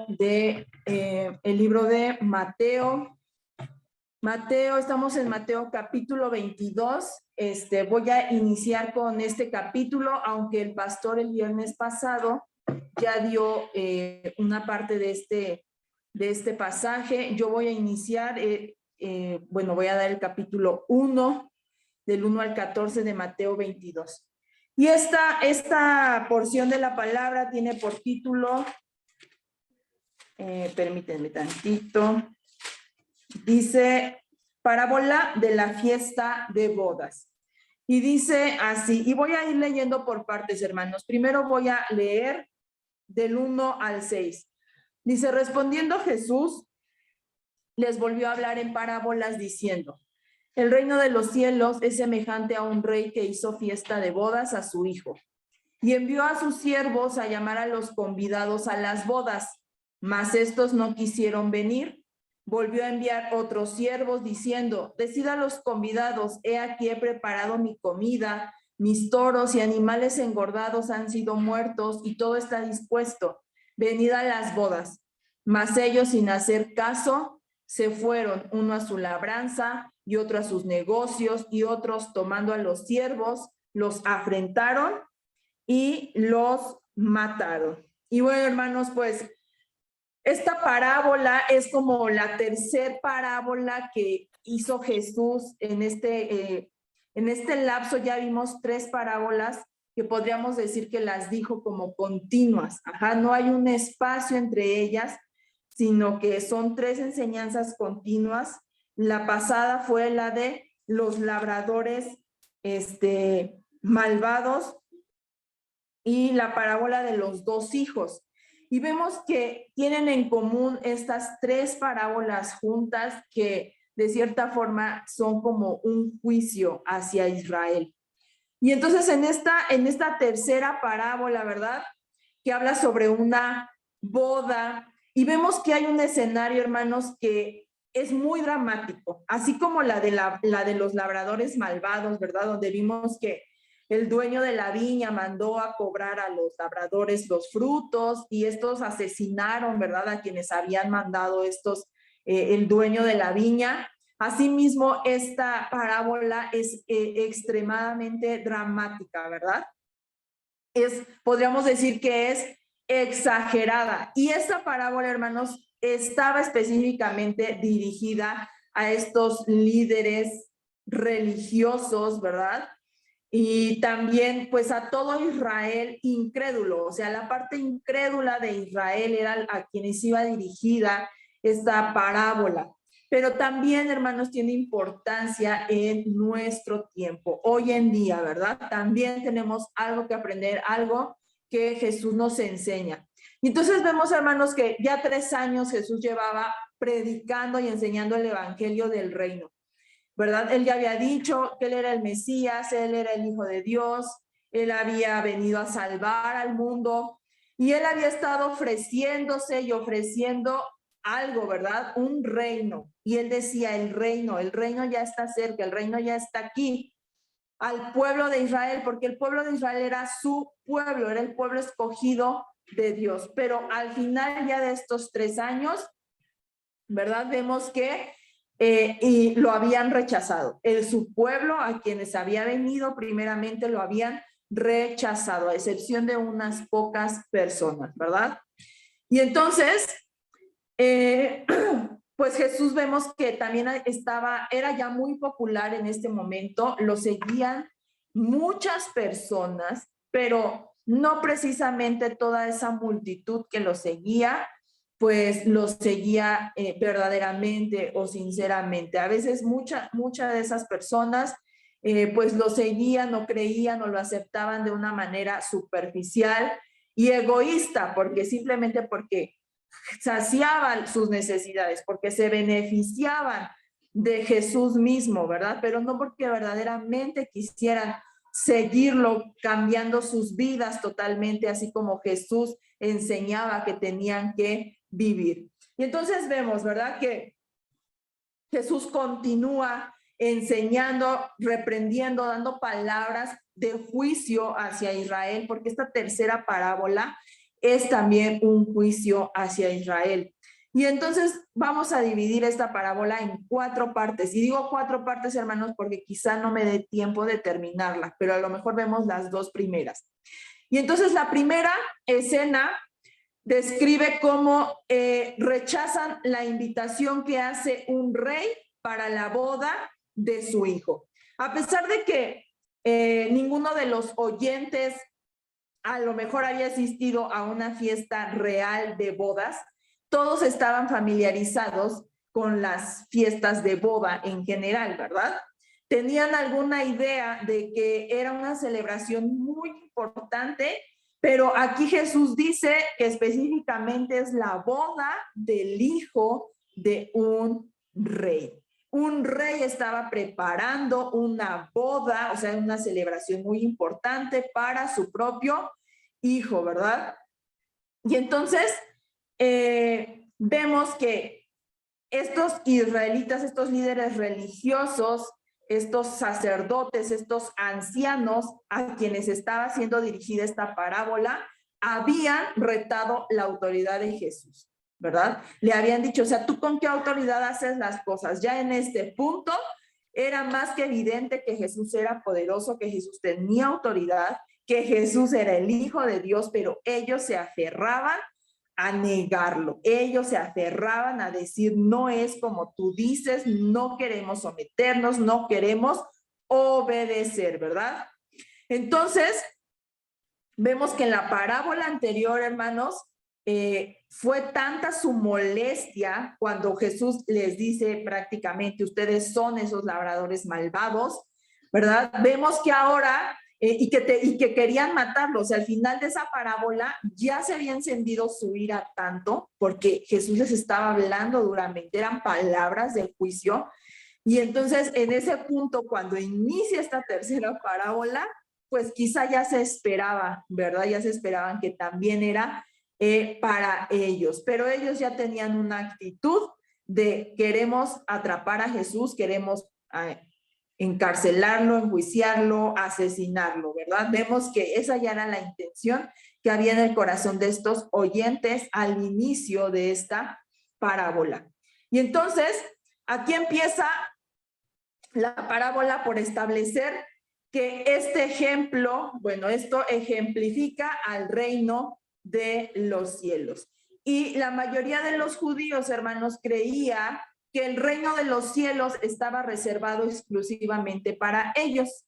de el libro de Mateo. Estamos en Mateo capítulo 22. Voy a iniciar con este capítulo, aunque el pastor el viernes pasado ya dio una parte de este pasaje. Yo voy a iniciar, voy a dar el capítulo 1, del 1 al 14 de Mateo 22. Y esta porción de la palabra tiene por título, permítanme tantito, dice, parábola de la fiesta de bodas. Y dice así, y voy a ir leyendo por partes, hermanos. Primero voy a leer del 1 al 6. Dice, respondiendo Jesús, les volvió a hablar en parábolas diciendo, el reino de los cielos es semejante a un rey que hizo fiesta de bodas a su hijo. Y envió a sus siervos a llamar a los convidados a las bodas, mas estos no quisieron venir. Volvió a enviar otros siervos diciendo, decid a los convidados, he aquí he preparado mi comida, mis toros y animales engordados han sido muertos y todo está dispuesto. Venid a las bodas. Mas ellos, sin hacer caso, se fueron, uno a su labranza y otro a sus negocios, y otros tomando a los siervos, los afrentaron y los mataron. Y bueno, hermanos, pues esta parábola es como la tercera parábola que hizo Jesús en este lapso. Ya vimos 3 parábolas que podríamos decir que las dijo como continuas. No hay un espacio entre ellas, sino que son 3 enseñanzas continuas. La pasada fue la de los labradores malvados y la parábola de los 2 hijos. Y vemos que tienen en común estas 3 parábolas juntas que de cierta forma son como un juicio hacia Israel. Y entonces en esta tercera parábola, ¿verdad? Que habla sobre una boda, y vemos que hay un escenario, hermanos, que es muy dramático, así como la de los labradores malvados, ¿verdad? Donde vimos que el dueño de la viña mandó a cobrar a los labradores los frutos y estos asesinaron, ¿verdad? A quienes habían mandado el dueño de la viña. Asimismo, esta parábola es extremadamente dramática, ¿verdad? Podríamos decir que es exagerada. Y esta parábola, hermanos, estaba específicamente dirigida a estos líderes religiosos, ¿verdad? Y también, pues, a todo Israel incrédulo. O sea, la parte incrédula de Israel era a quienes iba dirigida esta parábola. Pero también, hermanos, tiene importancia en nuestro tiempo, hoy en día, ¿verdad? También tenemos algo que aprender, algo que Jesús nos enseña. Y entonces vemos, hermanos, que ya 3 años Jesús llevaba predicando y enseñando el evangelio del reino, ¿verdad? Él ya había dicho que él era el Mesías, él era el Hijo de Dios, él había venido a salvar al mundo y él había estado ofreciéndose y ofreciendo algo, ¿verdad? Un reino. Y él decía, el reino ya está cerca, el reino ya está aquí, al pueblo de Israel, porque el pueblo de Israel era su pueblo, era el pueblo escogido de Dios. Pero al final ya de estos 3 años, ¿verdad? Vemos que y lo habían rechazado. Su pueblo, a quienes había venido primeramente, lo habían rechazado, a excepción de unas pocas personas, ¿verdad? Y entonces, pues Jesús vemos que también era ya muy popular en este momento, lo seguían muchas personas, pero no precisamente toda esa multitud que lo seguía, pues lo seguía verdaderamente o sinceramente. A veces muchas de esas personas pues lo seguían o creían o lo aceptaban de una manera superficial y egoísta, simplemente porque saciaban sus necesidades, porque se beneficiaban de Jesús mismo, ¿verdad? Pero no porque verdaderamente quisieran seguirlo, cambiando sus vidas totalmente, así como Jesús enseñaba que tenían que vivir. Y entonces vemos, ¿verdad? Que Jesús continúa enseñando, reprendiendo, dando palabras de juicio hacia Israel, porque esta tercera parábola es también un juicio hacia Israel. Y entonces vamos a dividir esta parábola en 4 partes. Y digo 4 partes, hermanos, porque quizá no me dé tiempo de terminarla, pero a lo mejor vemos las 2 primeras. Y entonces la primera escena describe cómo rechazan la invitación que hace un rey para la boda de su hijo. A pesar de que ninguno de los oyentes a lo mejor había asistido a una fiesta real de bodas, todos estaban familiarizados con las fiestas de boda en general, ¿verdad? Tenían alguna idea de que era una celebración muy importante, pero aquí Jesús dice que específicamente es la boda del hijo de un rey. Un rey estaba preparando una boda, o sea, una celebración muy importante para su propio hijo, ¿verdad? Y entonces vemos que estos israelitas, estos líderes religiosos, estos sacerdotes, estos ancianos a quienes estaba siendo dirigida esta parábola, habían retado la autoridad de Jesús, ¿verdad? Le habían dicho, o sea, ¿tú con qué autoridad haces las cosas? Ya en este punto era más que evidente que Jesús era poderoso, que Jesús tenía autoridad, que Jesús era el Hijo de Dios, pero ellos se aferraban a negarlo. Ellos se aferraban a decir, no es como tú dices, no queremos someternos, no queremos obedecer, ¿verdad? Entonces, vemos que en la parábola anterior, hermanos, fue tanta su molestia cuando Jesús les dice prácticamente, ustedes son esos labradores malvados, ¿verdad? Vemos que ahora, y que querían matarlo, o sea, al final de esa parábola ya se había encendido su ira tanto, porque Jesús les estaba hablando duramente, eran palabras del juicio, y entonces en ese punto, cuando inicia esta tercera parábola, pues quizá ya se esperaba, ¿verdad? Ya se esperaban que también era para ellos, pero ellos ya tenían una actitud de queremos atrapar a Jesús, queremos encarcelarlo, enjuiciarlo, asesinarlo, ¿verdad? Vemos que esa ya era la intención que había en el corazón de estos oyentes al inicio de esta parábola. Y entonces, aquí empieza la parábola por establecer que este ejemplo, bueno, esto ejemplifica al reino de los cielos. Y la mayoría de los judíos, hermanos, creía que el reino de los cielos estaba reservado exclusivamente para ellos.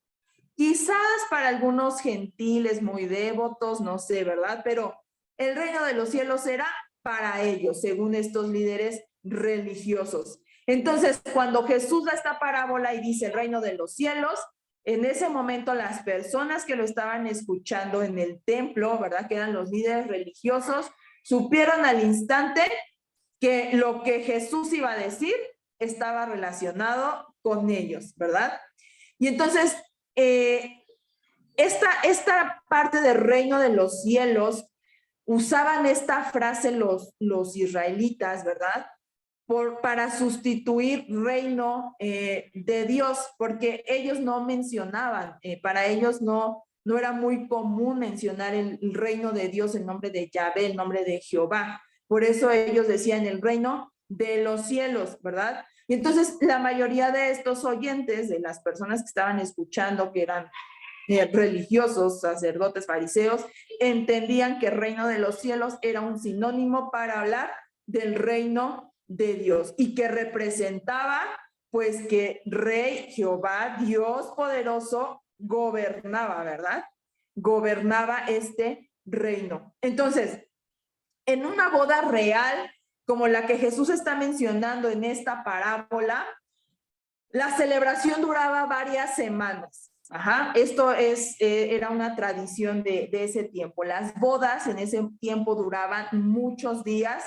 Quizás para algunos gentiles muy devotos, no sé, ¿verdad? Pero el reino de los cielos era para ellos, según estos líderes religiosos. Entonces, cuando Jesús da esta parábola y dice el reino de los cielos, en ese momento las personas que lo estaban escuchando en el templo, ¿verdad? Que eran los líderes religiosos, supieron al instante que lo que Jesús iba a decir estaba relacionado con ellos, ¿verdad? Y entonces, esta parte del reino de los cielos, usaban esta frase los israelitas, ¿verdad? Para sustituir reino de Dios, porque ellos no mencionaban, para ellos no era muy común mencionar el reino de Dios, el nombre de Yahvé, el nombre de Jehová. Por eso ellos decían el reino de los cielos, ¿verdad? Y entonces la mayoría de estos oyentes, de las personas que estaban escuchando, que eran religiosos, sacerdotes, fariseos, entendían que el reino de los cielos era un sinónimo para hablar del reino de Dios y que representaba pues que Rey Jehová, Dios poderoso, gobernaba, ¿verdad? Gobernaba este reino. Entonces, en una boda real, como la que Jesús está mencionando en esta parábola, la celebración duraba varias semanas. Ajá, esto era una tradición de ese tiempo. Las bodas en ese tiempo duraban muchos días.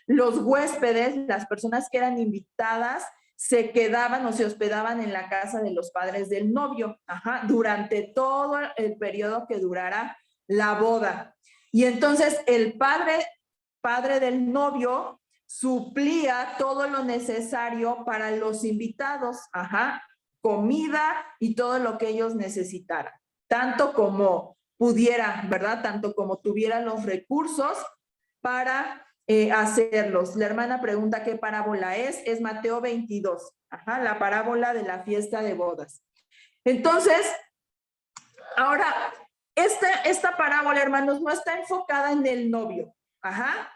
Los huéspedes, las personas que eran invitadas, se quedaban o se hospedaban en la casa de los padres del novio, ajá, durante todo el periodo que durara la boda. Y entonces el padre del novio suplía todo lo necesario para los invitados, ajá, comida y todo lo que ellos necesitaran, tanto como pudiera, ¿verdad? Tanto como tuviera los recursos para hacerlos. La hermana pregunta qué parábola es Mateo 22, ajá, la parábola de la fiesta de bodas. Entonces, ahora, esta parábola, hermanos, no está enfocada en el novio, ajá,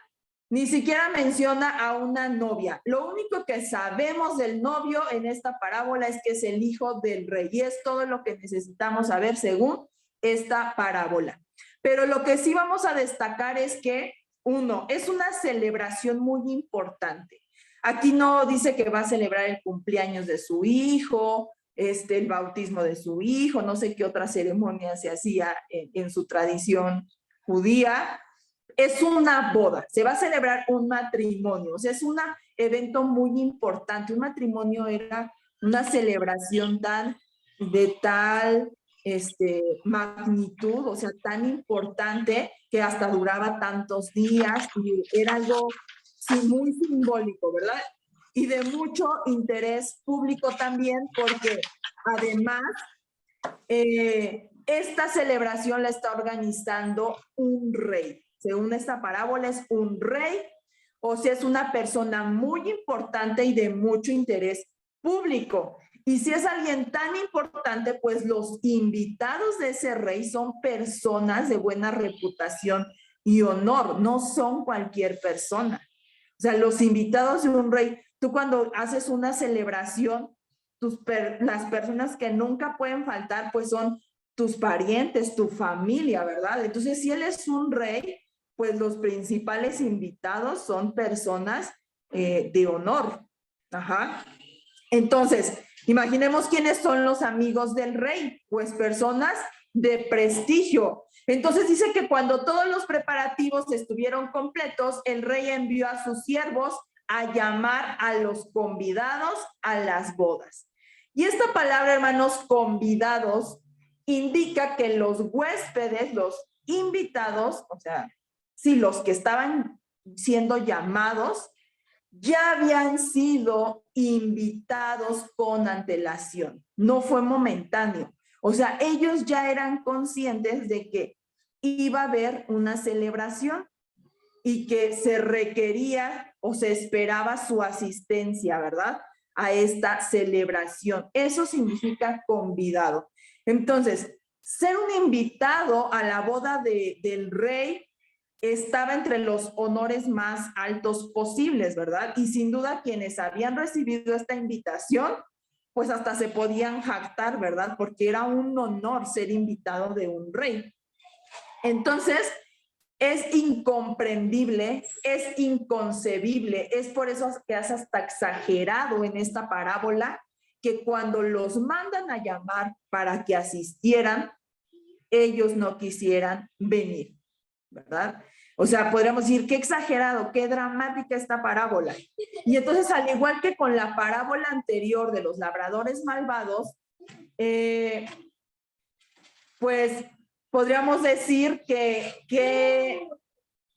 ni siquiera menciona a una novia. Lo único que sabemos del novio en esta parábola es que es el hijo del rey, y es todo lo que necesitamos saber según esta parábola. Pero lo que sí vamos a destacar es que, uno, es una celebración muy importante. Aquí no dice que va a celebrar el cumpleaños de su hijo, el bautismo de su hijo, no sé qué otra ceremonia se hacía en su tradición judía. Es una boda, se va a celebrar un matrimonio, o sea, es un evento muy importante. Un matrimonio era una celebración de tal magnitud, o sea, tan importante que hasta duraba tantos días y era algo sí, muy simbólico, ¿verdad? Y de mucho interés público también, porque además esta celebración la está organizando un rey. Según esta parábola, es un rey, o sea, es una persona muy importante y de mucho interés público. Y si es alguien tan importante, pues los invitados de ese rey son personas de buena reputación y honor, no son cualquier persona. O sea, los invitados de un rey, tú cuando haces una celebración, las personas que nunca pueden faltar, pues son tus parientes, tu familia, ¿verdad? Entonces, si él es un rey, pues los principales invitados son personas de honor. Ajá. Entonces, imaginemos quiénes son los amigos del rey, pues personas de prestigio. Entonces dice que cuando todos los preparativos estuvieron completos, el rey envió a sus siervos a llamar a los convidados a las bodas. Y esta palabra, hermanos, convidados, indica que los huéspedes, los invitados, o sea, sí, los que estaban siendo llamados, ya habían sido invitados con antelación, no fue momentáneo. O sea, ellos ya eran conscientes de que iba a haber una celebración y que se requería o se esperaba su asistencia, ¿verdad? A esta celebración. Eso significa convidado. Entonces, ser un invitado a la boda del rey estaba entre los honores más altos posibles, ¿verdad? Y sin duda quienes habían recibido esta invitación, pues hasta se podían jactar, ¿verdad? Porque era un honor ser invitado de un rey. Entonces, es incomprendible, es inconcebible, es por eso que es hasta exagerado en esta parábola que cuando los mandan a llamar para que asistieran, ellos no quisieran venir, ¿verdad? O sea, podríamos decir, qué exagerado, qué dramática esta parábola. Y entonces, al igual que con la parábola anterior de los labradores malvados, pues podríamos decir qué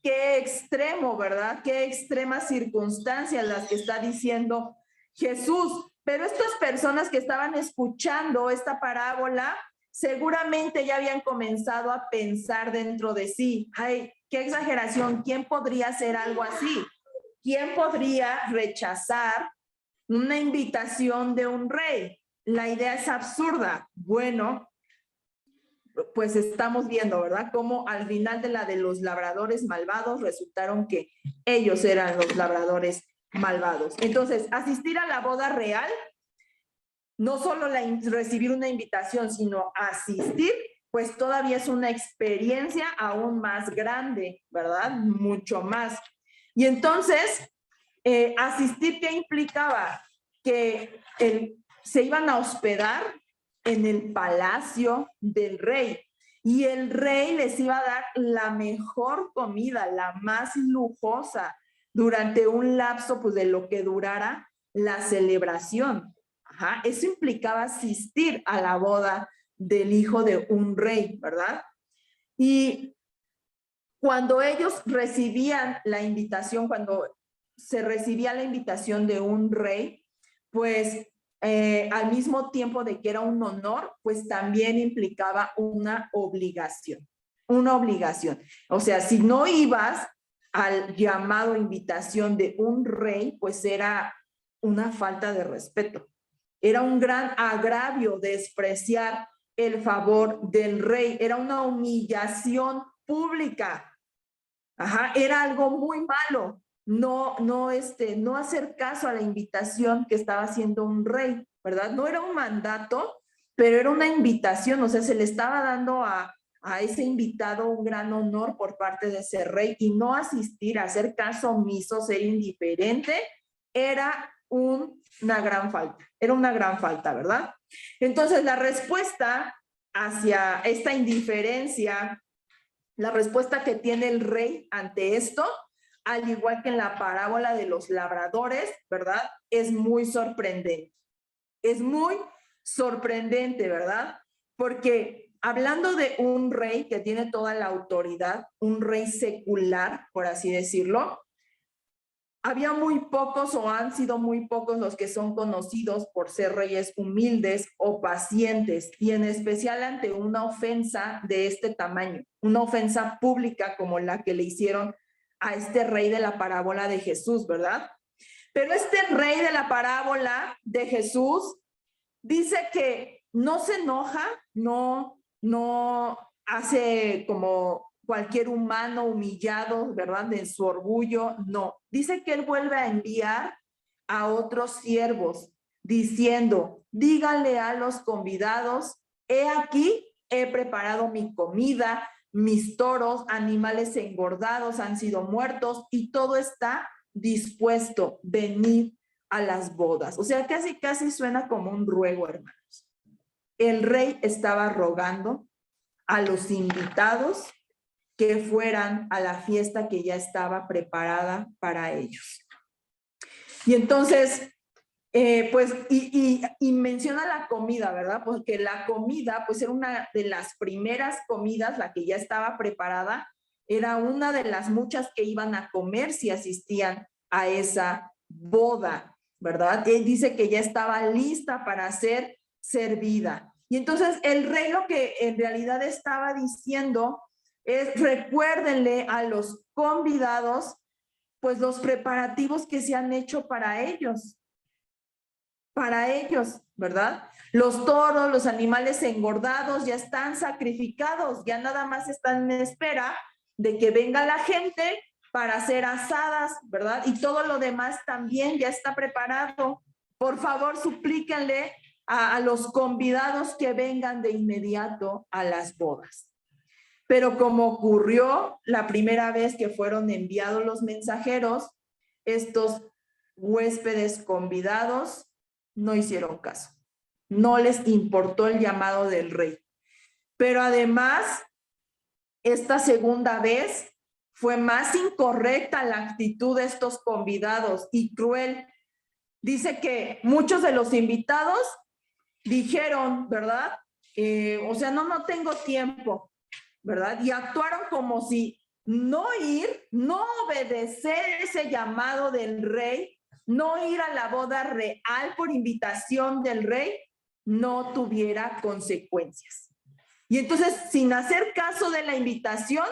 extremo, ¿verdad? Qué extremas circunstancias las que está diciendo Jesús. Pero estas personas que estaban escuchando esta parábola, seguramente ya habían comenzado a pensar dentro de sí, ay, qué exageración, ¿quién podría hacer algo así? ¿Quién podría rechazar una invitación de un rey? La idea es absurda. Bueno, pues estamos viendo, ¿verdad? Cómo al final de la de los labradores malvados resultaron que ellos eran los labradores malvados. Entonces, asistir a la boda real, no solo recibir una invitación, sino asistir, pues todavía es una experiencia aún más grande, ¿verdad? Mucho más. Y entonces, asistir, ¿qué implicaba? Que se iban a hospedar en el palacio del rey y el rey les iba a dar la mejor comida, la más lujosa, durante un lapso pues, de lo que durara la celebración. Ajá. Eso implicaba asistir a la boda del hijo de un rey, ¿verdad? Y cuando ellos recibían la invitación, cuando se recibía la invitación de un rey, pues al mismo tiempo de que era un honor, pues también implicaba una obligación. una obligación. O sea, si no ibas al llamado invitación de un rey, pues era una falta de respeto. Era un gran agravio despreciar el favor del rey. Era una humillación pública. Ajá, era algo muy malo. No hacer caso a la invitación que estaba haciendo un rey, ¿verdad? No era un mandato, pero era una invitación, o sea, se le estaba dando a ese invitado un gran honor por parte de ese rey, y no asistir, hacer caso omiso, ser indiferente, era una gran falta, ¿verdad? Entonces, la respuesta hacia esta indiferencia, la respuesta que tiene el rey ante esto, al igual que en la parábola de los labradores, ¿verdad? Es muy sorprendente. Es muy sorprendente, ¿verdad? Porque hablando de un rey que tiene toda la autoridad, un rey secular, por así decirlo, había muy pocos o han sido muy pocos los que son conocidos por ser reyes humildes o pacientes, y en especial ante una ofensa de este tamaño, una ofensa pública como la que le hicieron a este rey de la parábola de Jesús, ¿verdad? Pero este rey de la parábola de Jesús dice que no se enoja, no hace como cualquier humano humillado, ¿verdad? De su orgullo, no. Dice que él vuelve a enviar a otros siervos diciendo, díganle a los convidados, he aquí, he preparado mi comida, mis toros, animales engordados han sido muertos y todo está dispuesto, venid a las bodas. O sea, casi suena como un ruego, hermanos. El rey estaba rogando a los invitados que fueran a la fiesta que ya estaba preparada para ellos. Y entonces, pues, y menciona la comida, ¿verdad? Porque la comida, pues, era una de las primeras comidas, la que ya estaba preparada, era una de las muchas que iban a comer si asistían a esa boda, ¿verdad? Él dice que ya estaba lista para ser servida. Y entonces el rey lo que en realidad estaba diciendo es, recuérdenle a los convidados, pues, los preparativos que se han hecho para ellos, ¿verdad? Los toros, los animales engordados ya están sacrificados, ya nada más están en espera de que venga la gente para hacer asadas, ¿verdad? Y todo lo demás también ya está preparado. Por favor, suplíquenle a los convidados que vengan de inmediato a las bodas. Pero como ocurrió la primera vez que fueron enviados los mensajeros, estos huéspedes convidados no hicieron caso. No les importó el llamado del rey. Pero además, esta segunda vez fue más incorrecta la actitud de estos convidados y cruel. Dice que muchos de los invitados dijeron, ¿verdad? O sea, no tengo tiempo, ¿verdad? Y actuaron como si no ir, no obedecer ese llamado del rey, no ir a la boda real por invitación del rey, no tuviera consecuencias. Y entonces, sin hacer caso de la invitación,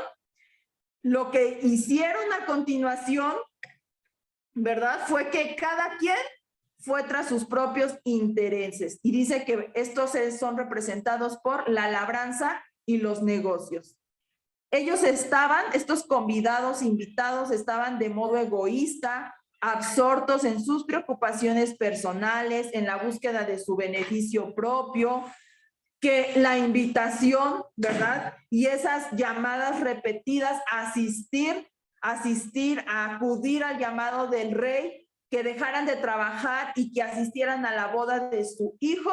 lo que hicieron a continuación, ¿verdad? Fue que cada quien fue tras sus propios intereses. Y dice que estos son representados por la labranza y los negocios. Ellos estos convidados, invitados, estaban de modo egoísta, absortos en sus preocupaciones personales, en la búsqueda de su beneficio propio, que la invitación, ¿verdad? Y esas llamadas repetidas a asistir, a acudir al llamado del rey, que dejaran de trabajar y que asistieran a la boda de su hijo,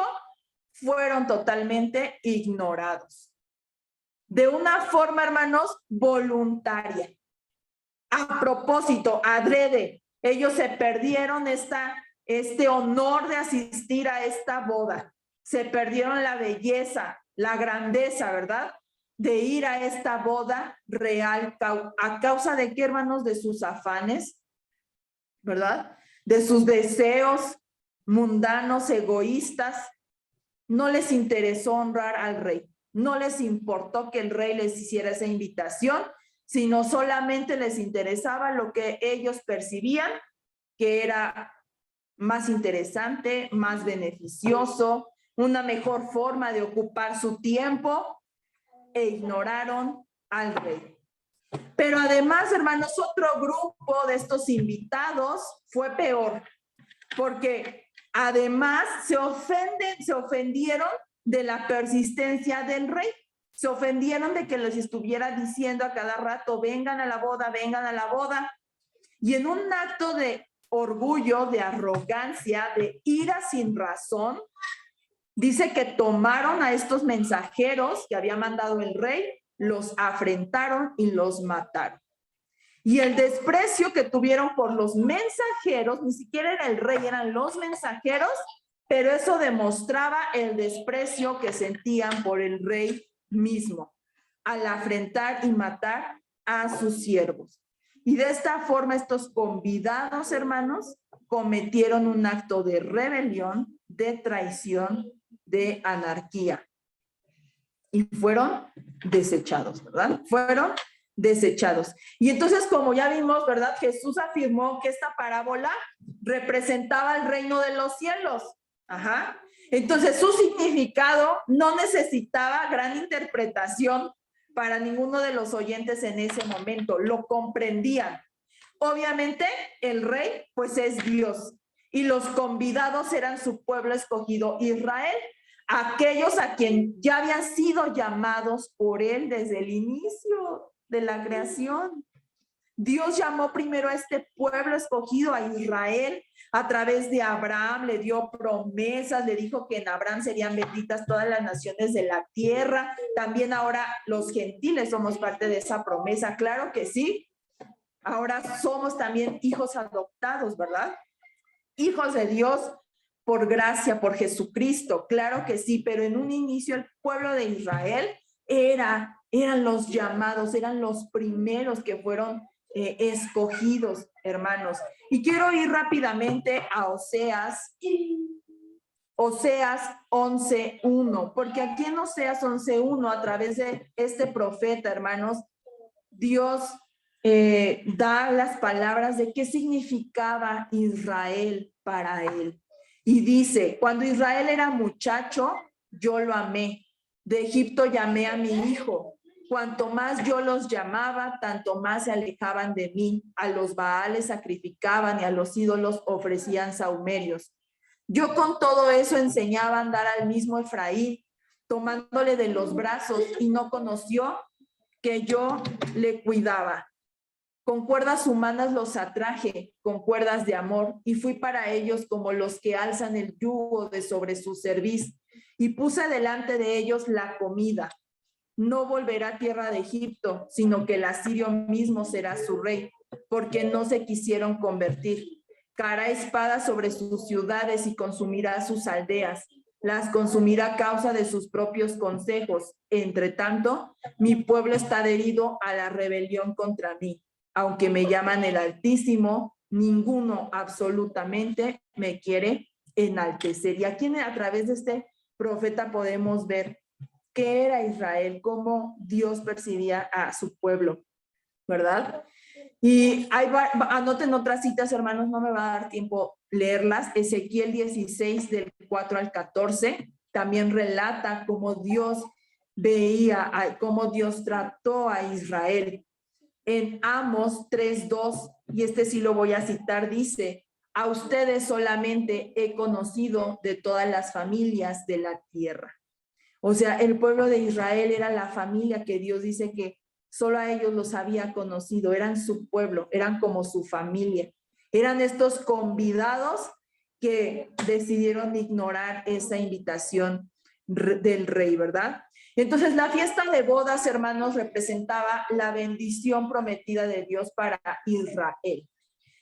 fueron totalmente ignorados. De una forma, hermanos, voluntaria. A propósito, adrede, ellos se perdieron este honor de asistir a esta boda. Se perdieron la belleza, la grandeza, ¿verdad? De ir a esta boda real. ¿A causa de qué, hermanos? De sus afanes, ¿verdad? De sus deseos mundanos, egoístas. No les interesó honrar al rey. no les importó que el rey les hiciera esa invitación, sino solamente les interesaba lo que ellos percibían que era más interesante, más beneficioso, una mejor forma de ocupar su tiempo, e ignoraron al rey. Pero además, hermanos, otro grupo de estos invitados fue peor, porque además se ofendieron de la persistencia del rey. Se ofendieron de que les estuviera diciendo a cada rato, vengan a la boda, vengan a la boda. Y en un acto de orgullo, de arrogancia, de ira sin razón, dice que tomaron a estos mensajeros que había mandado el rey, los afrentaron y los mataron. Y el desprecio que tuvieron por los mensajeros, ni siquiera era el rey, eran los mensajeros, pero eso demostraba el desprecio que sentían por el rey mismo, al afrentar y matar a sus siervos. Y de esta forma estos convidados, hermanos, cometieron un acto de rebelión, de traición, de anarquía. Y fueron desechados, ¿verdad? Fueron desechados. Y entonces, como ya vimos, ¿verdad? Jesús afirmó que esta parábola representaba el reino de los cielos. Ajá. Entonces, su significado no necesitaba gran interpretación para ninguno de los oyentes en ese momento. Lo comprendían. Obviamente, el rey, pues es Dios. Y los convidados eran su pueblo escogido, Israel, aquellos a quien ya habían sido llamados por él desde el inicio de la creación. Dios llamó primero a este pueblo escogido, a Israel, a través de Abraham, le dio promesas, le dijo que en Abraham serían benditas todas las naciones de la tierra. También ahora los gentiles somos parte de esa promesa, claro que sí. Ahora somos también hijos adoptados, ¿verdad? Hijos de Dios por gracia, por Jesucristo, claro que sí, pero en un inicio el pueblo de Israel eran los llamados, eran los primeros que fueron escogidos, hermanos. Y quiero ir rápidamente a Oseas 11:1, porque aquí en Oseas 11:1, a través de este profeta, hermanos, Dios da las palabras de qué significaba Israel para él. Y dice, cuando Israel era muchacho, yo lo amé. De Egipto llamé a mi hijo. Cuanto más yo los llamaba, tanto más se alejaban de mí. A los Baales sacrificaban y a los ídolos ofrecían sahumerios. Yo con todo eso enseñaba a andar al mismo Efraín, tomándole de los brazos, y no conoció que yo le cuidaba. Con cuerdas humanas los atraje, con cuerdas de amor, y fui para ellos como los que alzan el yugo de sobre su cerviz, y puse delante de ellos la comida. No volverá a tierra de Egipto, sino que el asirio mismo será su rey, porque no se quisieron convertir. Caerá espada sobre sus ciudades y consumirá sus aldeas. Las consumirá a causa de sus propios consejos. Entre tanto, mi pueblo está adherido a la rebelión contra mí. Aunque me llaman el Altísimo, ninguno absolutamente me quiere enaltecer. Y aquí a través de este profeta podemos ver qué era Israel, cómo Dios percibía a su pueblo, ¿verdad? Y anoten otras citas, hermanos, no me va a dar tiempo leerlas. Ezequiel 16, del 4 al 14, también relata cómo Dios veía, cómo Dios trató a Israel. En Amos 3:2, y este sí lo voy a citar, dice, a ustedes solamente he conocido de todas las familias de la tierra. O sea, el pueblo de Israel era la familia que Dios dice que solo a ellos los había conocido, eran su pueblo, eran como su familia. Eran estos convidados que decidieron ignorar esa invitación del rey, ¿verdad? Entonces, la fiesta de bodas, hermanos, representaba la bendición prometida de Dios para Israel.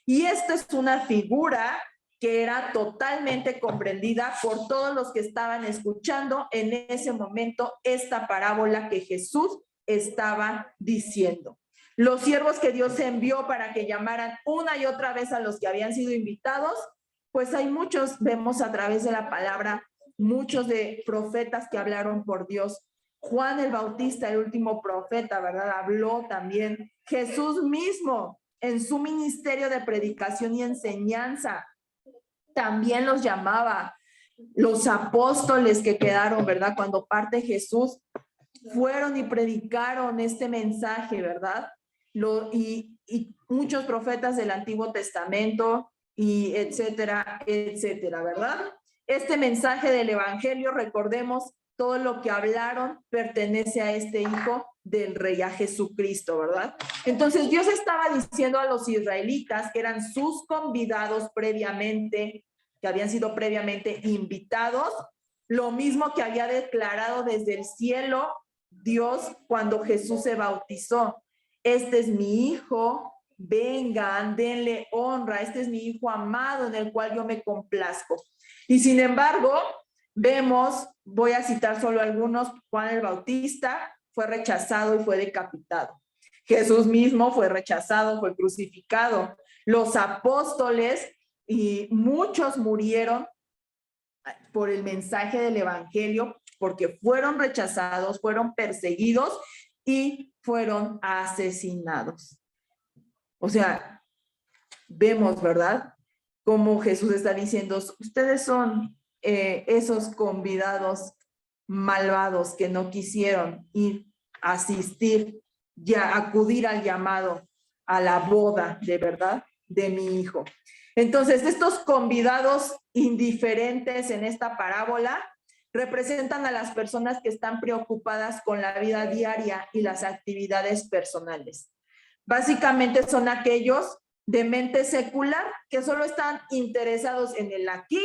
Y esta es una figura que era totalmente comprendida por todos los que estaban escuchando en ese momento esta parábola que Jesús estaba diciendo. Los siervos que Dios envió para que llamaran una y otra vez a los que habían sido invitados, pues hay muchos, vemos a través de la palabra, muchos de profetas que hablaron por Dios. Juan el Bautista, el último profeta, ¿verdad? Habló también. Jesús mismo, en su ministerio de predicación y enseñanza, también los llamaba. Los apóstoles que quedaron, ¿verdad? Cuando parte Jesús, fueron y predicaron este mensaje, ¿verdad? Y muchos profetas del Antiguo Testamento, y etcétera, etcétera, ¿verdad? Este mensaje del Evangelio, recordemos, todo lo que hablaron pertenece a este Hijo del Rey, a Jesucristo, ¿verdad? Entonces Dios estaba diciendo a los israelitas, que eran sus convidados previamente, que habían sido previamente invitados, lo mismo que había declarado desde el cielo Dios cuando Jesús se bautizó. Este es mi hijo, vengan, denle honra, este es mi hijo amado en el cual yo me complazco. Y sin embargo, vemos, voy a citar solo algunos, Juan el Bautista fue rechazado y fue decapitado. Jesús mismo fue rechazado, fue crucificado. Los apóstoles y muchos murieron por el mensaje del evangelio, porque fueron rechazados, fueron perseguidos y fueron asesinados. O sea, vemos, ¿verdad? Como Jesús está diciendo, ustedes son esos convidados malvados que no quisieron ir a asistir, ya acudir al llamado, a la boda de verdad de mi hijo. Entonces, estos convidados indiferentes en esta parábola representan a las personas que están preocupadas con la vida diaria y las actividades personales. Básicamente son aquellos de mente secular que solo están interesados en el aquí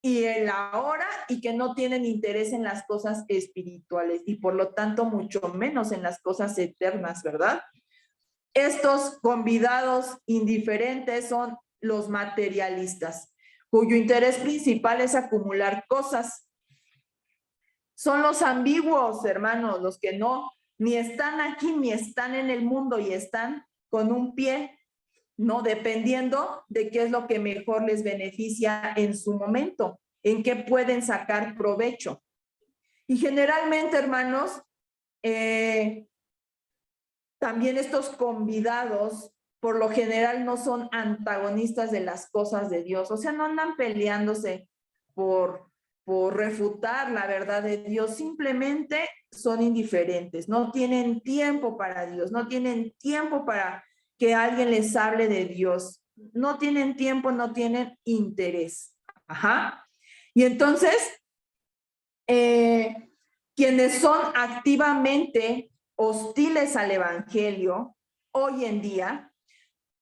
y el ahora y que no tienen interés en las cosas espirituales y por lo tanto mucho menos en las cosas eternas, ¿verdad? Estos convidados indiferentes son los materialistas, cuyo interés principal es acumular cosas. Son los ambiguos, hermanos, los que no, ni están aquí, ni están en el mundo y están con un pie, ¿no? Dependiendo de qué es lo que mejor les beneficia en su momento, en qué pueden sacar provecho. Y generalmente, hermanos, también estos convidados, por lo general, no son antagonistas de las cosas de Dios. O sea, no andan peleándose por refutar la verdad de Dios. Simplemente son indiferentes. No tienen tiempo para Dios. No tienen tiempo para que alguien les hable de Dios. No tienen tiempo, no tienen interés. Ajá. Y entonces, quienes son activamente hostiles al evangelio hoy en día,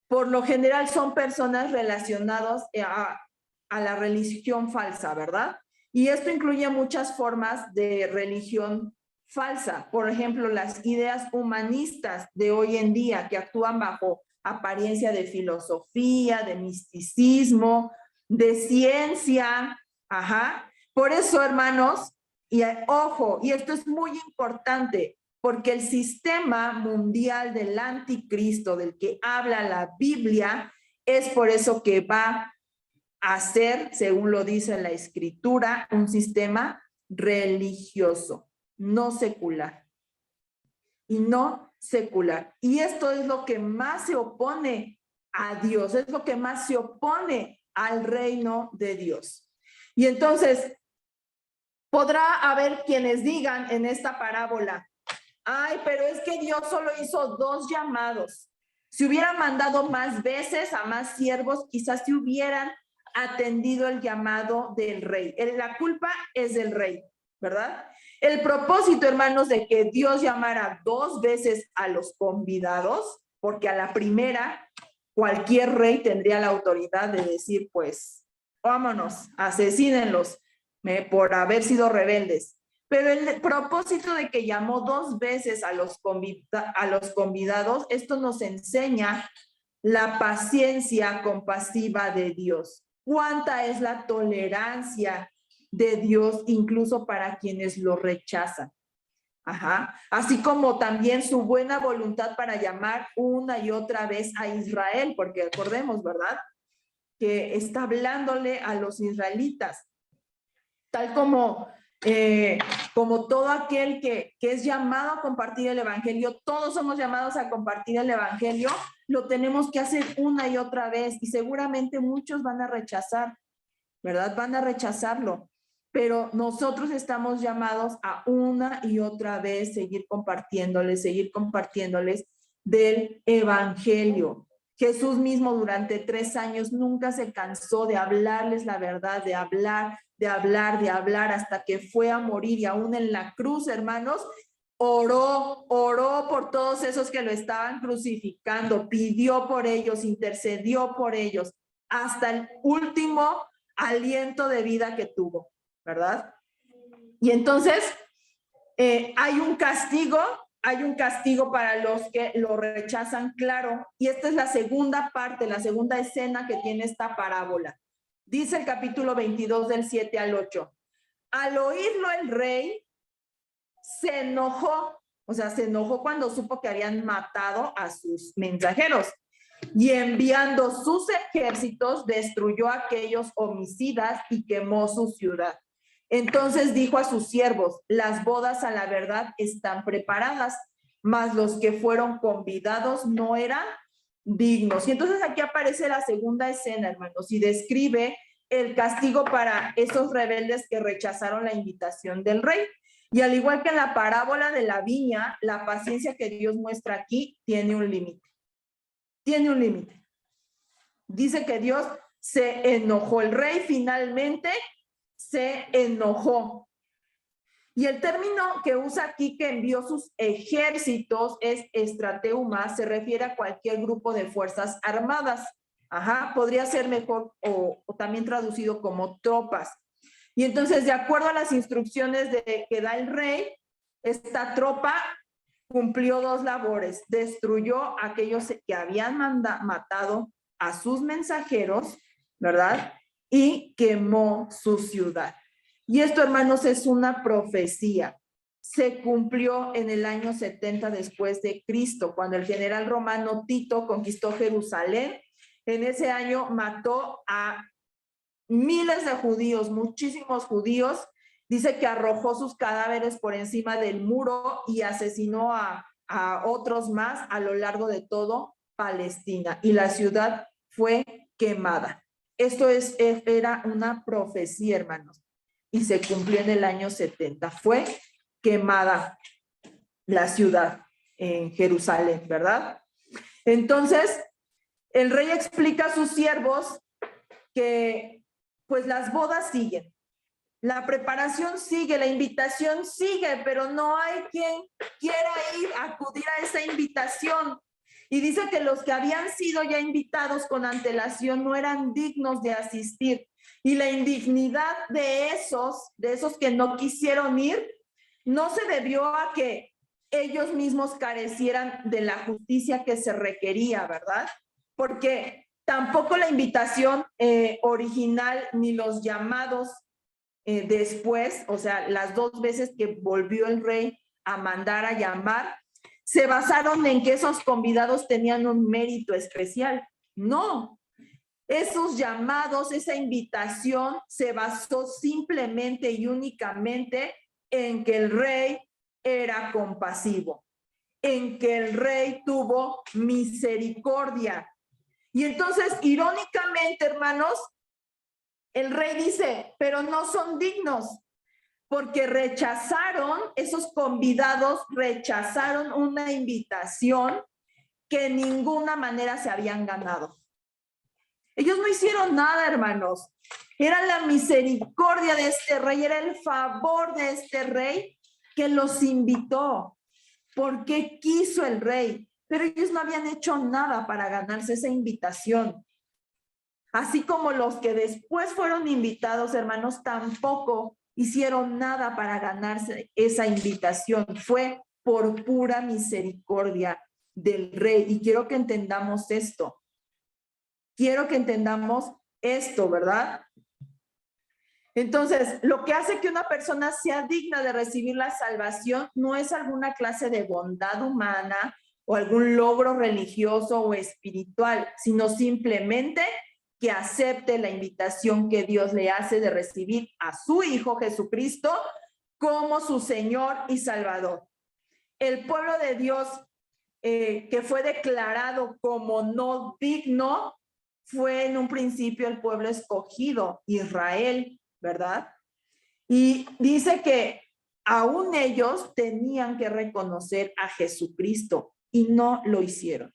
por lo general son personas relacionadas a la religión falsa, ¿verdad? Y esto incluye muchas formas de religión falsa. Por ejemplo, las ideas humanistas de hoy en día que actúan bajo apariencia de filosofía, de misticismo, de ciencia. Ajá. Por eso, hermanos, y ojo, y esto es muy importante, porque el sistema mundial del anticristo del que habla la Biblia es por eso que va a ser, según lo dice la escritura, un sistema religioso, no secular. Y no secular. Y esto es lo que más se opone a Dios, es lo que más se opone al reino de Dios. Y entonces, podrá haber quienes digan en esta parábola, ay, pero es que Dios solo hizo 2 llamados. Si hubiera mandado más veces a más siervos, quizás se hubieran atendido el llamado del rey. La culpa es del rey, ¿verdad? El propósito, hermanos, de que Dios llamara 2 veces a los convidados, porque a la primera cualquier rey tendría la autoridad de decir, pues, vámonos, asesínenlos por haber sido rebeldes. Pero el propósito de que llamó 2 veces a los convidados, esto nos enseña la paciencia compasiva de Dios. ¿Cuánta es la tolerancia de Dios incluso para quienes lo rechazan? Ajá. Así como también su buena voluntad para llamar una y otra vez a Israel, porque recordemos, ¿verdad? Que está hablándole a los israelitas. Tal como como todo aquel que es llamado a compartir el evangelio, todos somos llamados a compartir el evangelio, lo tenemos que hacer una y otra vez y seguramente muchos van a rechazar, ¿verdad? Van a rechazarlo, pero nosotros estamos llamados a una y otra vez seguir compartiéndoles del evangelio. Jesús mismo durante 3 años nunca se cansó de hablarles la verdad, de hablar, hasta que fue a morir, y aún en la cruz, hermanos, oró por todos esos que lo estaban crucificando, pidió por ellos, intercedió por ellos, hasta el último aliento de vida que tuvo, ¿verdad? Y entonces hay un castigo para los que lo rechazan, claro, y esta es la segunda parte, la segunda escena que tiene esta parábola. Dice el capítulo 22 del 7 al 8. Al oírlo el rey se enojó, cuando supo que habían matado a sus mensajeros, y enviando sus ejércitos destruyó a aquellos homicidas y quemó su ciudad. Entonces dijo a sus siervos: las bodas a la verdad están preparadas, mas los que fueron convidados no eran dignos. Y entonces aquí aparece la segunda escena, hermanos, y describe el castigo para esos rebeldes que rechazaron la invitación del rey. Y al igual que en la parábola de la viña, la paciencia que Dios muestra aquí tiene un límite. Tiene un límite. Dice que Dios se enojó. El rey finalmente se enojó. Y el término que usa aquí, que envió sus ejércitos, es estrateuma, se refiere a cualquier grupo de fuerzas armadas. Podría ser mejor o también traducido como tropas. Y entonces, de acuerdo a las instrucciones que da el rey, esta tropa cumplió 2 labores: destruyó a aquellos que habían matado a sus mensajeros, ¿verdad? Y quemó su ciudad. Y esto, hermanos, es una profecía. Se cumplió en el año 70 después de Cristo, cuando el general romano Tito conquistó Jerusalén. En ese año mató a miles de judíos, muchísimos judíos. Dice que arrojó sus cadáveres por encima del muro y asesinó a otros más a lo largo de todo Palestina, y la ciudad fue quemada. Esto era una profecía, hermanos, y se cumplió en el año 70. Fue quemada la ciudad en Jerusalén, ¿verdad? Entonces, el rey explica a sus siervos que pues las bodas siguen, la preparación sigue, la invitación sigue, pero no hay quien quiera acudir a esa invitación. Y dice que los que habían sido ya invitados con antelación no eran dignos de asistir. Y la indignidad de esos que no quisieron ir, no se debió a que ellos mismos carecieran de la justicia que se requería, ¿verdad? Porque tampoco la invitación original ni los llamados después, o sea, las 2 veces que volvió el rey a mandar a llamar, se basaron en que esos convidados tenían un mérito especial. No, esos llamados, esa invitación se basó simplemente y únicamente en que el rey era compasivo, en que el rey tuvo misericordia. Y entonces, irónicamente, hermanos, el rey dice: pero no son dignos, porque esos convidados rechazaron una invitación que de ninguna manera se habían ganado. Ellos no hicieron nada, hermanos. Era la misericordia de este rey, era el favor de este rey que los invitó, porque quiso el rey, pero ellos no habían hecho nada para ganarse esa invitación. Así como los que después fueron invitados, hermanos, tampoco hicieron nada para ganarse esa invitación. Fue por pura misericordia del rey. Y quiero que entendamos esto. ¿Verdad? Entonces, lo que hace que una persona sea digna de recibir la salvación no es alguna clase de bondad humana o algún logro religioso o espiritual, sino simplemente que acepte la invitación que Dios le hace de recibir a su Hijo Jesucristo como su Señor y Salvador. El pueblo de Dios que fue declarado como no digno fue en un principio el pueblo escogido, Israel, ¿verdad? Y dice que aún ellos tenían que reconocer a Jesucristo y no lo hicieron.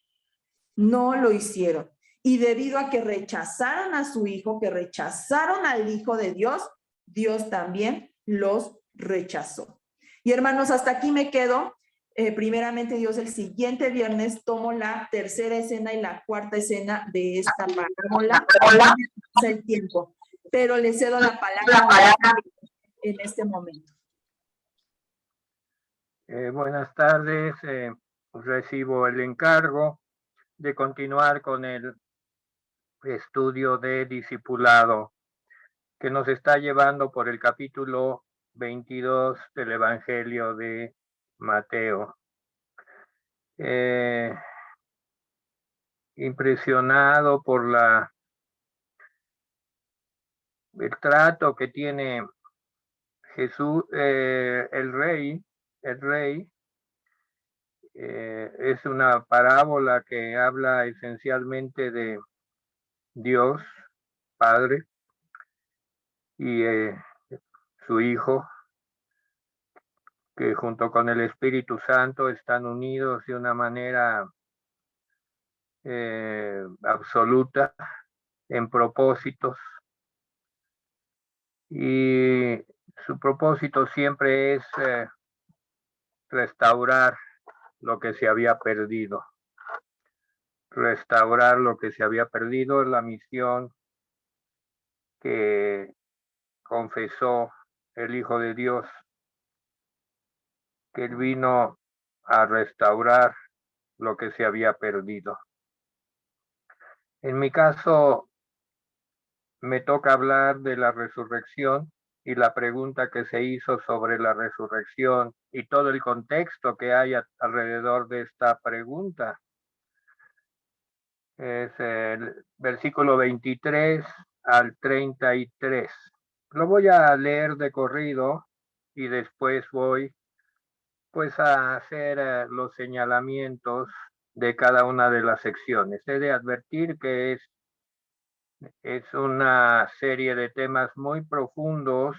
No lo hicieron. Y debido a que rechazaron a su hijo, que rechazaron al Hijo de Dios, Dios también los rechazó. Y hermanos, hasta aquí me quedo. Primeramente Dios, el siguiente viernes tomo la tercera escena y la cuarta escena de esta parábola. El tiempo, pero le cedo la palabra en este momento. Buenas tardes. Recibo el encargo de continuar con el estudio de discipulado que nos está llevando por el capítulo 22 del Evangelio de Mateo. Impresionado por el trato que tiene Jesús, el rey. Es una parábola que habla esencialmente de Dios Padre y su Hijo, que junto con el Espíritu Santo están unidos de una manera absoluta en propósitos, y su propósito siempre es restaurar lo que se había perdido. Restaurar lo que se había perdido es la misión que confesó el Hijo de Dios, que él vino a restaurar lo que se había perdido. En mi caso, me toca hablar de la resurrección y la pregunta que se hizo sobre la resurrección y todo el contexto que hay alrededor de esta pregunta. Es el versículo 23 al 33. Lo voy a leer de corrido y después voy pues a hacer los señalamientos de cada una de las secciones. He de advertir que es una serie de temas muy profundos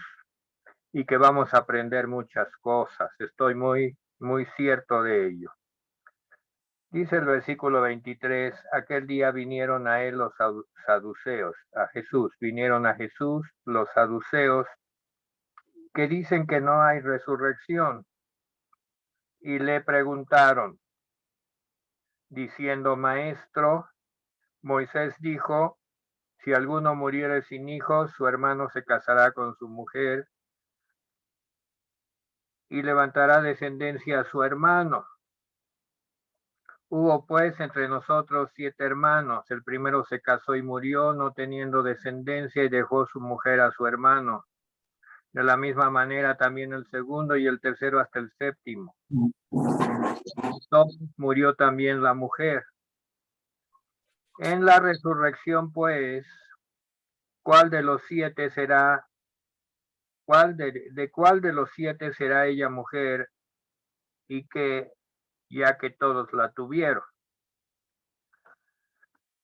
y que vamos a aprender muchas cosas. Estoy muy cierto de ello. Dice el versículo 23, aquel día vinieron a él los saduceos, a Jesús, vinieron a Jesús los saduceos que dicen que no hay resurrección y le preguntaron, diciendo, Maestro, Moisés dijo, si alguno muriere sin hijos, su hermano se casará con su mujer y levantará descendencia a su hermano. Hubo pues entre nosotros 7 hermanos. El primero se casó y murió, no teniendo descendencia, y dejó su mujer a su hermano. De la misma manera también el segundo y el tercero hasta el séptimo. Entonces murió también la mujer. En la resurrección, pues, ¿cuál de los 7 será? ¿Cuál de los 7 será ella mujer? Y que, ya que todos la tuvieron.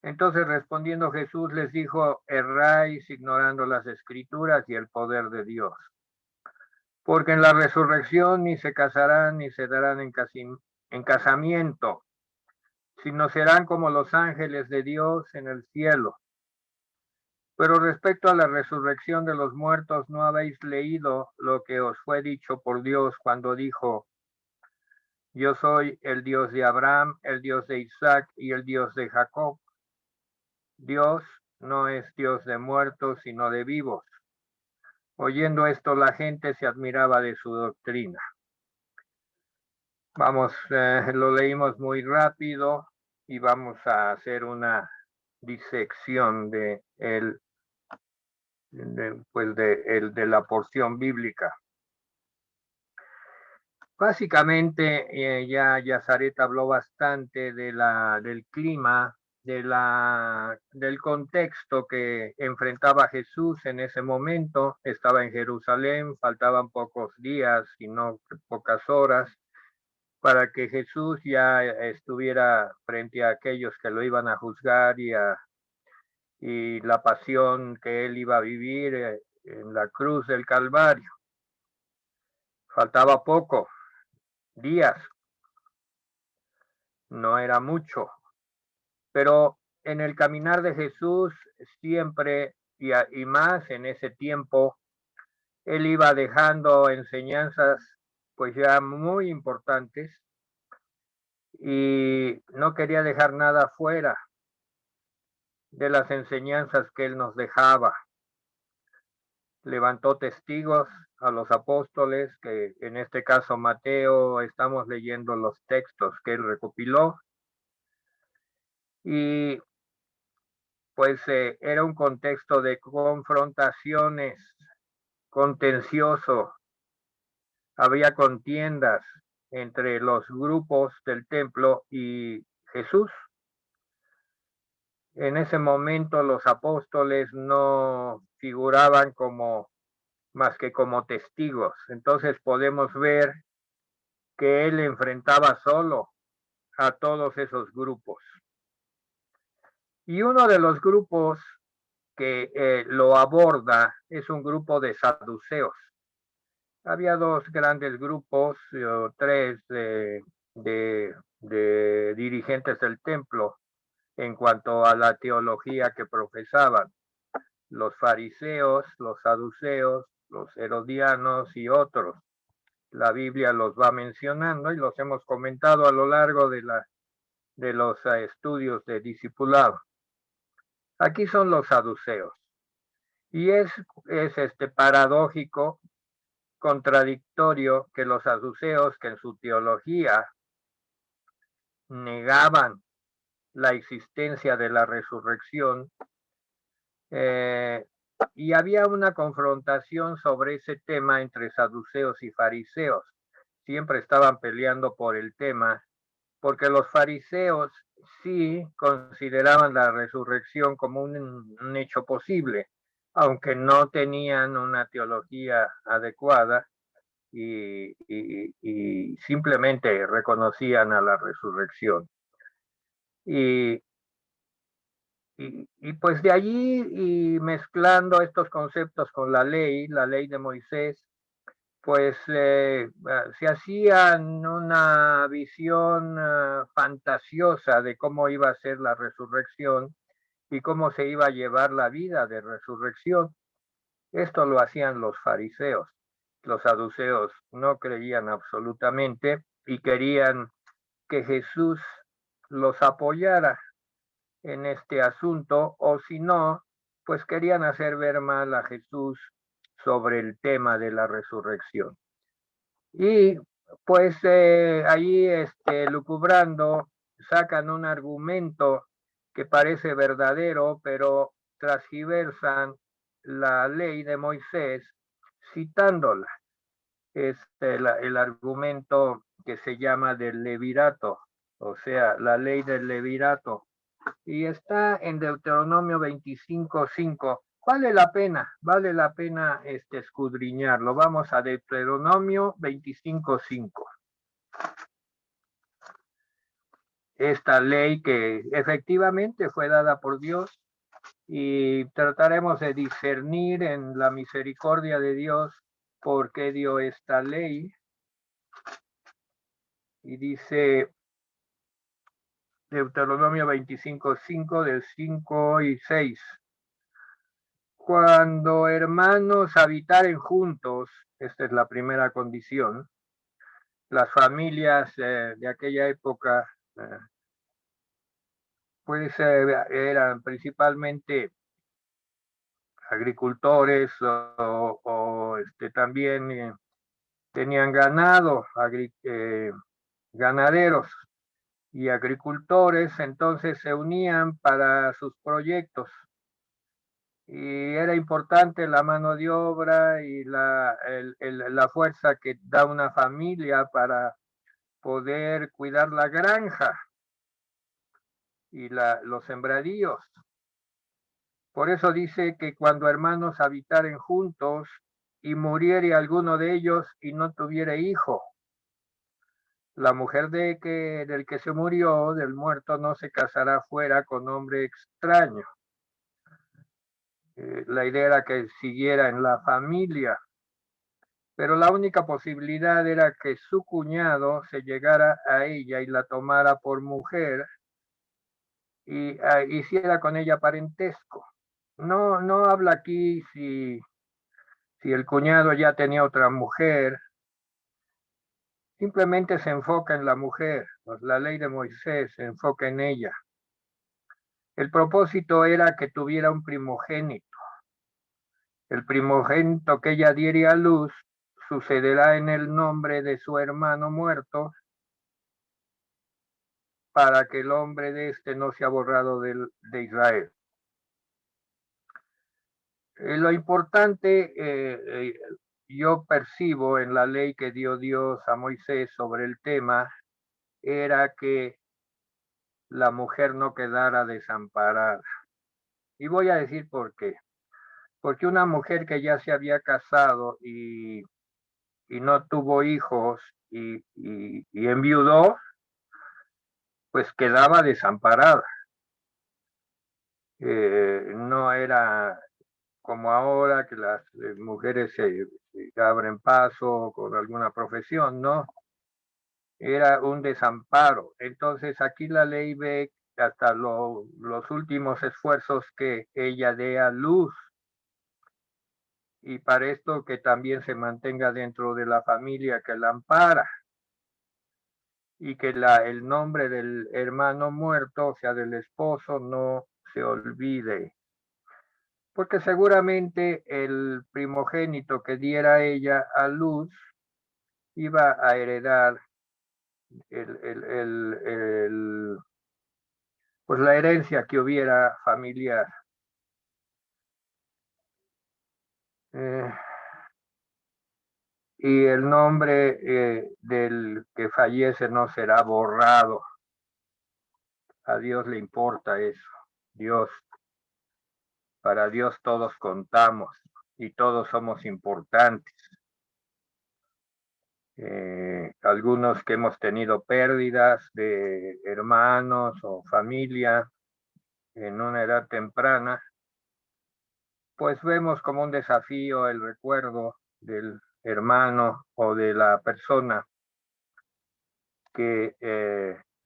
Entonces respondiendo Jesús les dijo, erráis ignorando las escrituras y el poder de Dios. Porque en la resurrección ni se casarán ni se darán en casamiento, sino serán como los ángeles de Dios en el cielo. Pero respecto a la resurrección de los muertos, ¿no habéis leído lo que os fue dicho por Dios cuando dijo, yo soy el Dios de Abraham, el Dios de Isaac y el Dios de Jacob? Dios no es Dios de muertos, sino de vivos. Oyendo esto, la gente se admiraba de su doctrina. Vamos, lo leímos muy rápido y vamos a hacer una disección de la porción bíblica. Básicamente, ya Yazaret habló bastante del clima del contexto que enfrentaba Jesús en ese momento. Estaba en Jerusalén, faltaban pocos días y no pocas horas para que Jesús ya estuviera frente a aquellos que lo iban a juzgar y la pasión que él iba a vivir en la cruz del Calvario. Faltaba poco, días, no era mucho, pero en el caminar de Jesús siempre y más en ese tiempo, él iba dejando enseñanzas pues ya muy importantes y no quería dejar nada fuera de las enseñanzas que él nos dejaba. Levantó testigos a los apóstoles, que en este caso Mateo, estamos leyendo los textos que él recopiló, y pues era un contexto de confrontaciones, contencioso, había contiendas entre los grupos del templo y Jesús. En ese momento los apóstoles no figuraban más que como testigos. Entonces podemos ver que él enfrentaba solo a todos esos grupos. Y uno de los grupos que lo aborda es un grupo de saduceos. Había dos grandes grupos, tres de dirigentes del templo en cuanto a la teología que profesaban: los fariseos, los saduceos, los herodianos y otros. La Biblia los va mencionando y los hemos comentado a lo largo de los estudios de discipulado. Aquí son los saduceos. Y es paradójico, contradictorio, que los saduceos, que en su teología negaban la existencia de la resurrección, y había una confrontación sobre ese tema entre saduceos y fariseos. Siempre estaban peleando por el tema, porque los fariseos sí consideraban la resurrección como un hecho posible, aunque no tenían una teología adecuada y simplemente reconocían a la resurrección. Y pues de allí, y mezclando estos conceptos con la ley de Moisés, pues se hacían una visión fantasiosa de cómo iba a ser la resurrección y cómo se iba a llevar la vida de resurrección. Esto lo hacían los fariseos. Los saduceos no creían absolutamente y querían que Jesús los apoyara en este asunto, o si no, pues querían hacer ver mal a Jesús sobre el tema de la resurrección. Y pues ahí lucubrando, sacan un argumento que parece verdadero, pero transgiversan la ley de Moisés citándola. El argumento que se llama del levirato, o sea, la ley del levirato, y está en Deuteronomio 25:5. Vale la pena escudriñarlo. Vamos a Deuteronomio 25:5. Esta ley que efectivamente fue dada por Dios, y trataremos de discernir en la misericordia de Dios por qué dio esta ley. Y dice Deuteronomio 25:5, del 5 y 6. Cuando hermanos habitaren juntos, esta es la primera condición. Las familias de aquella época pues eran principalmente agricultores o también tenían ganado, ganaderos y agricultores, entonces se unían para sus proyectos. Y era importante la mano de obra y la fuerza que da una familia para poder cuidar la granja. y los sembradíos. Por eso dice que cuando hermanos habitaren juntos y muriere alguno de ellos y no tuviere hijo, la mujer del que se murió, del muerto, no se casará fuera con hombre extraño. La idea era que siguiera en la familia, pero la única posibilidad era que su cuñado se llegara a ella y la tomara por mujer y hiciera con ella parentesco. No habla aquí si el cuñado ya tenía otra mujer, simplemente se enfoca en la mujer, pues la ley de Moisés se enfoca en ella. El propósito era que tuviera un primogénito. El primogénito que ella diere a luz sucederá en el nombre de su hermano muerto, para que el nombre de este no sea borrado de Israel. Lo importante, yo percibo en la ley que dio Dios a Moisés sobre el tema, era que la mujer no quedara desamparada. Y voy a decir por qué. Porque una mujer que ya se había casado y no tuvo hijos y enviudó, pues quedaba desamparada. No era como ahora que las mujeres se abren paso con alguna profesión, ¿no? Era un desamparo. Entonces aquí la ley ve hasta los últimos esfuerzos que ella dé a luz, y para esto que también se mantenga dentro de la familia que la ampara, y que el nombre del hermano muerto, o sea, del esposo, no se olvide. Porque seguramente el primogénito que diera ella a luz iba a heredar pues la herencia que hubiera familiar. Y el nombre del que fallece no será borrado. A Dios le importa eso. Para Dios todos contamos y todos somos importantes. Algunos que hemos tenido pérdidas de hermanos o familia en una edad temprana, pues vemos como un desafío el recuerdo del hermano o de la persona que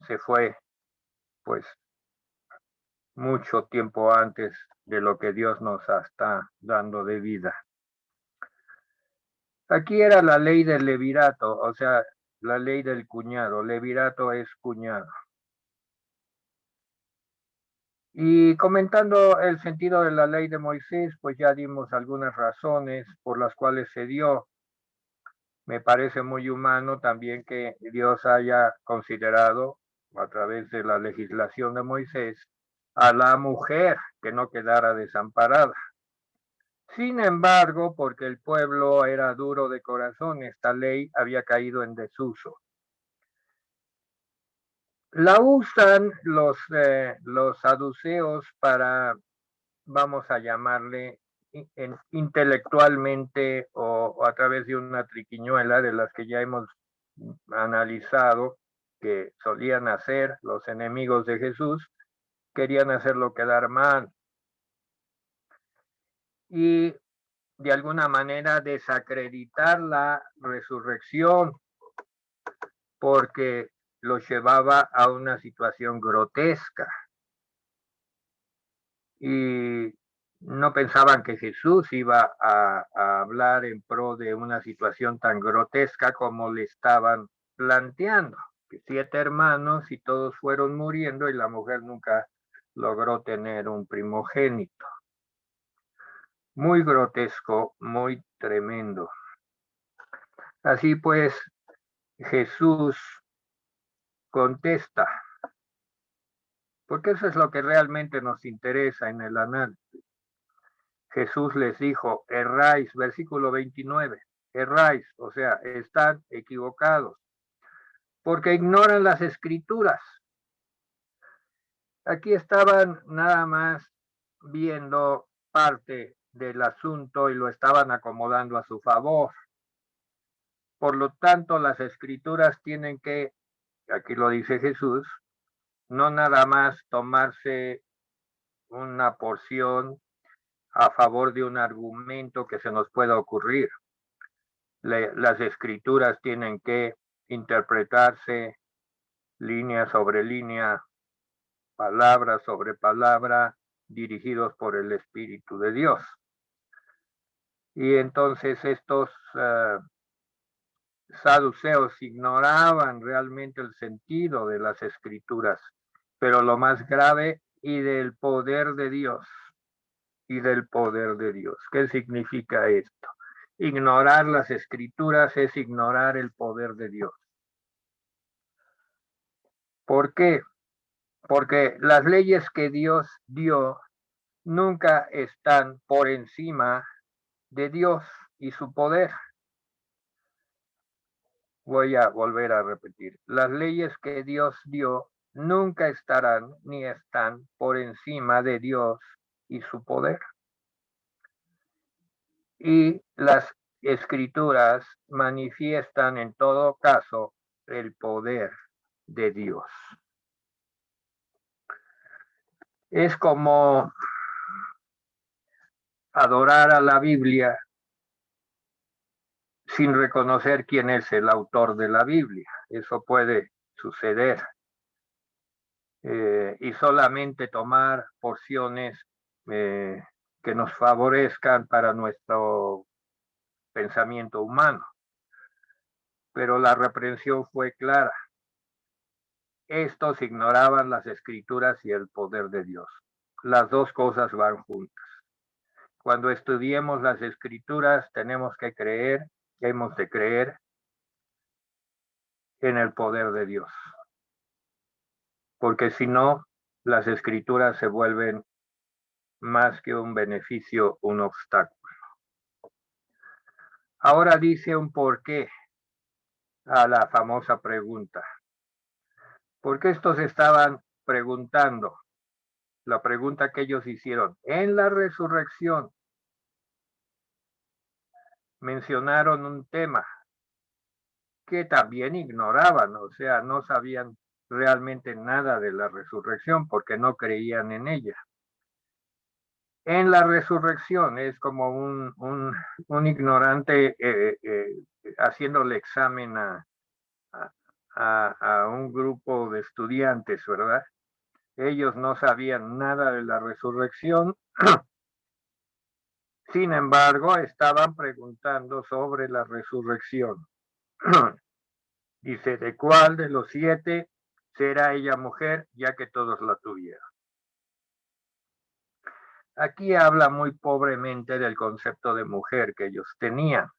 se fue, pues mucho tiempo antes de lo que Dios nos está dando de vida. Aquí era la ley del levirato, o sea, la ley del cuñado. Levirato es cuñado. Y comentando el sentido de la ley de Moisés, pues ya dimos algunas razones por las cuales se dio. Me parece muy humano también que Dios haya considerado, a través de la legislación de Moisés, a la mujer que no quedara desamparada. Sin embargo, porque el pueblo era duro de corazón, esta ley había caído en desuso. La usan los saduceos para, vamos a llamarle, intelectualmente o a través de una triquiñuela de las que ya hemos analizado, que solían hacer los enemigos de Jesús, querían hacerlo quedar mal. Y de alguna manera desacreditar la resurrección, porque lo llevaba a una situación grotesca. Y no pensaban que Jesús iba a hablar en pro de una situación tan grotesca como le estaban planteando. Que 7 hermanos y todos fueron muriendo y la mujer nunca logró tener un primogénito. Muy grotesco, muy tremendo. Así pues, Jesús contesta, porque eso es lo que realmente nos interesa en el análisis. Jesús les dijo, erráis, versículo 29, erráis, o sea, están equivocados, porque ignoran las escrituras Aquí estaban nada más viendo parte del asunto y lo estaban acomodando a su favor. Por lo tanto, las escrituras tienen que, aquí lo dice Jesús, no nada más tomarse una porción a favor de un argumento que se nos pueda ocurrir. Las escrituras tienen que interpretarse línea sobre línea, palabra sobre palabra, dirigidos por el Espíritu de Dios. Y entonces estos saduceos ignoraban realmente el sentido de las escrituras, pero lo más grave, y del poder de Dios, y del poder de Dios. ¿Qué significa esto? Ignorar las escrituras es ignorar el poder de Dios. ¿Por qué? Porque las leyes que Dios dio nunca están por encima de Dios y su poder. Voy a volver a repetir. Las leyes que Dios dio nunca estarán ni están por encima de Dios y su poder. Y las escrituras manifiestan en todo caso el poder de Dios. Es como adorar a la Biblia sin reconocer quién es el autor de la Biblia. Eso puede suceder. Y solamente tomar porciones que nos favorezcan para nuestro pensamiento humano. Pero la reprensión fue clara. Estos ignoraban las escrituras y el poder de Dios. Las dos cosas van juntas. Cuando estudiemos las escrituras, tenemos que creer, hemos de creer en el poder de Dios. Porque si no, las escrituras se vuelven más que un beneficio, un obstáculo. Ahora dice un porqué a la famosa pregunta. ¿Por qué estos estaban preguntando? La pregunta que ellos hicieron. En la resurrección mencionaron un tema que también ignoraban, o sea, no sabían realmente nada de la resurrección porque no creían en ella. En la resurrección es como un ignorante haciéndole examen a un grupo de estudiantes, ¿verdad? Ellos no sabían nada de la resurrección. Sin embargo, estaban preguntando sobre la resurrección. Dice, ¿de cuál de los 7 será ella mujer, ya que todos la tuvieron? Aquí habla muy pobremente del concepto de mujer que ellos tenían.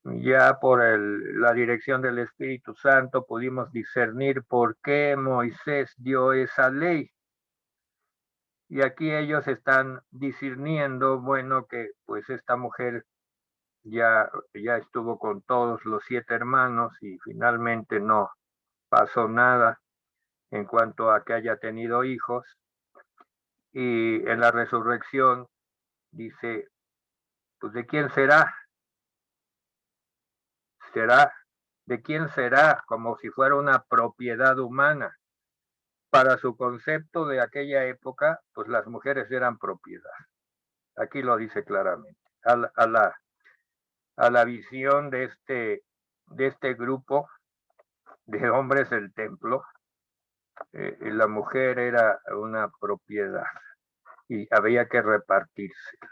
Ya por la dirección del Espíritu Santo pudimos discernir por qué Moisés dio esa ley. Y aquí ellos están discerniendo, bueno, que pues esta mujer ya estuvo con todos los 7 hermanos y finalmente no pasó nada en cuanto a que haya tenido hijos. Y en la resurrección dice, pues ¿de quién será? ¿De quién será? Como si fuera una propiedad humana. Para su concepto de aquella época, pues las mujeres eran propiedad. Aquí lo dice claramente. A la visión de este grupo de hombres del templo, la mujer era una propiedad y había que repartírsela.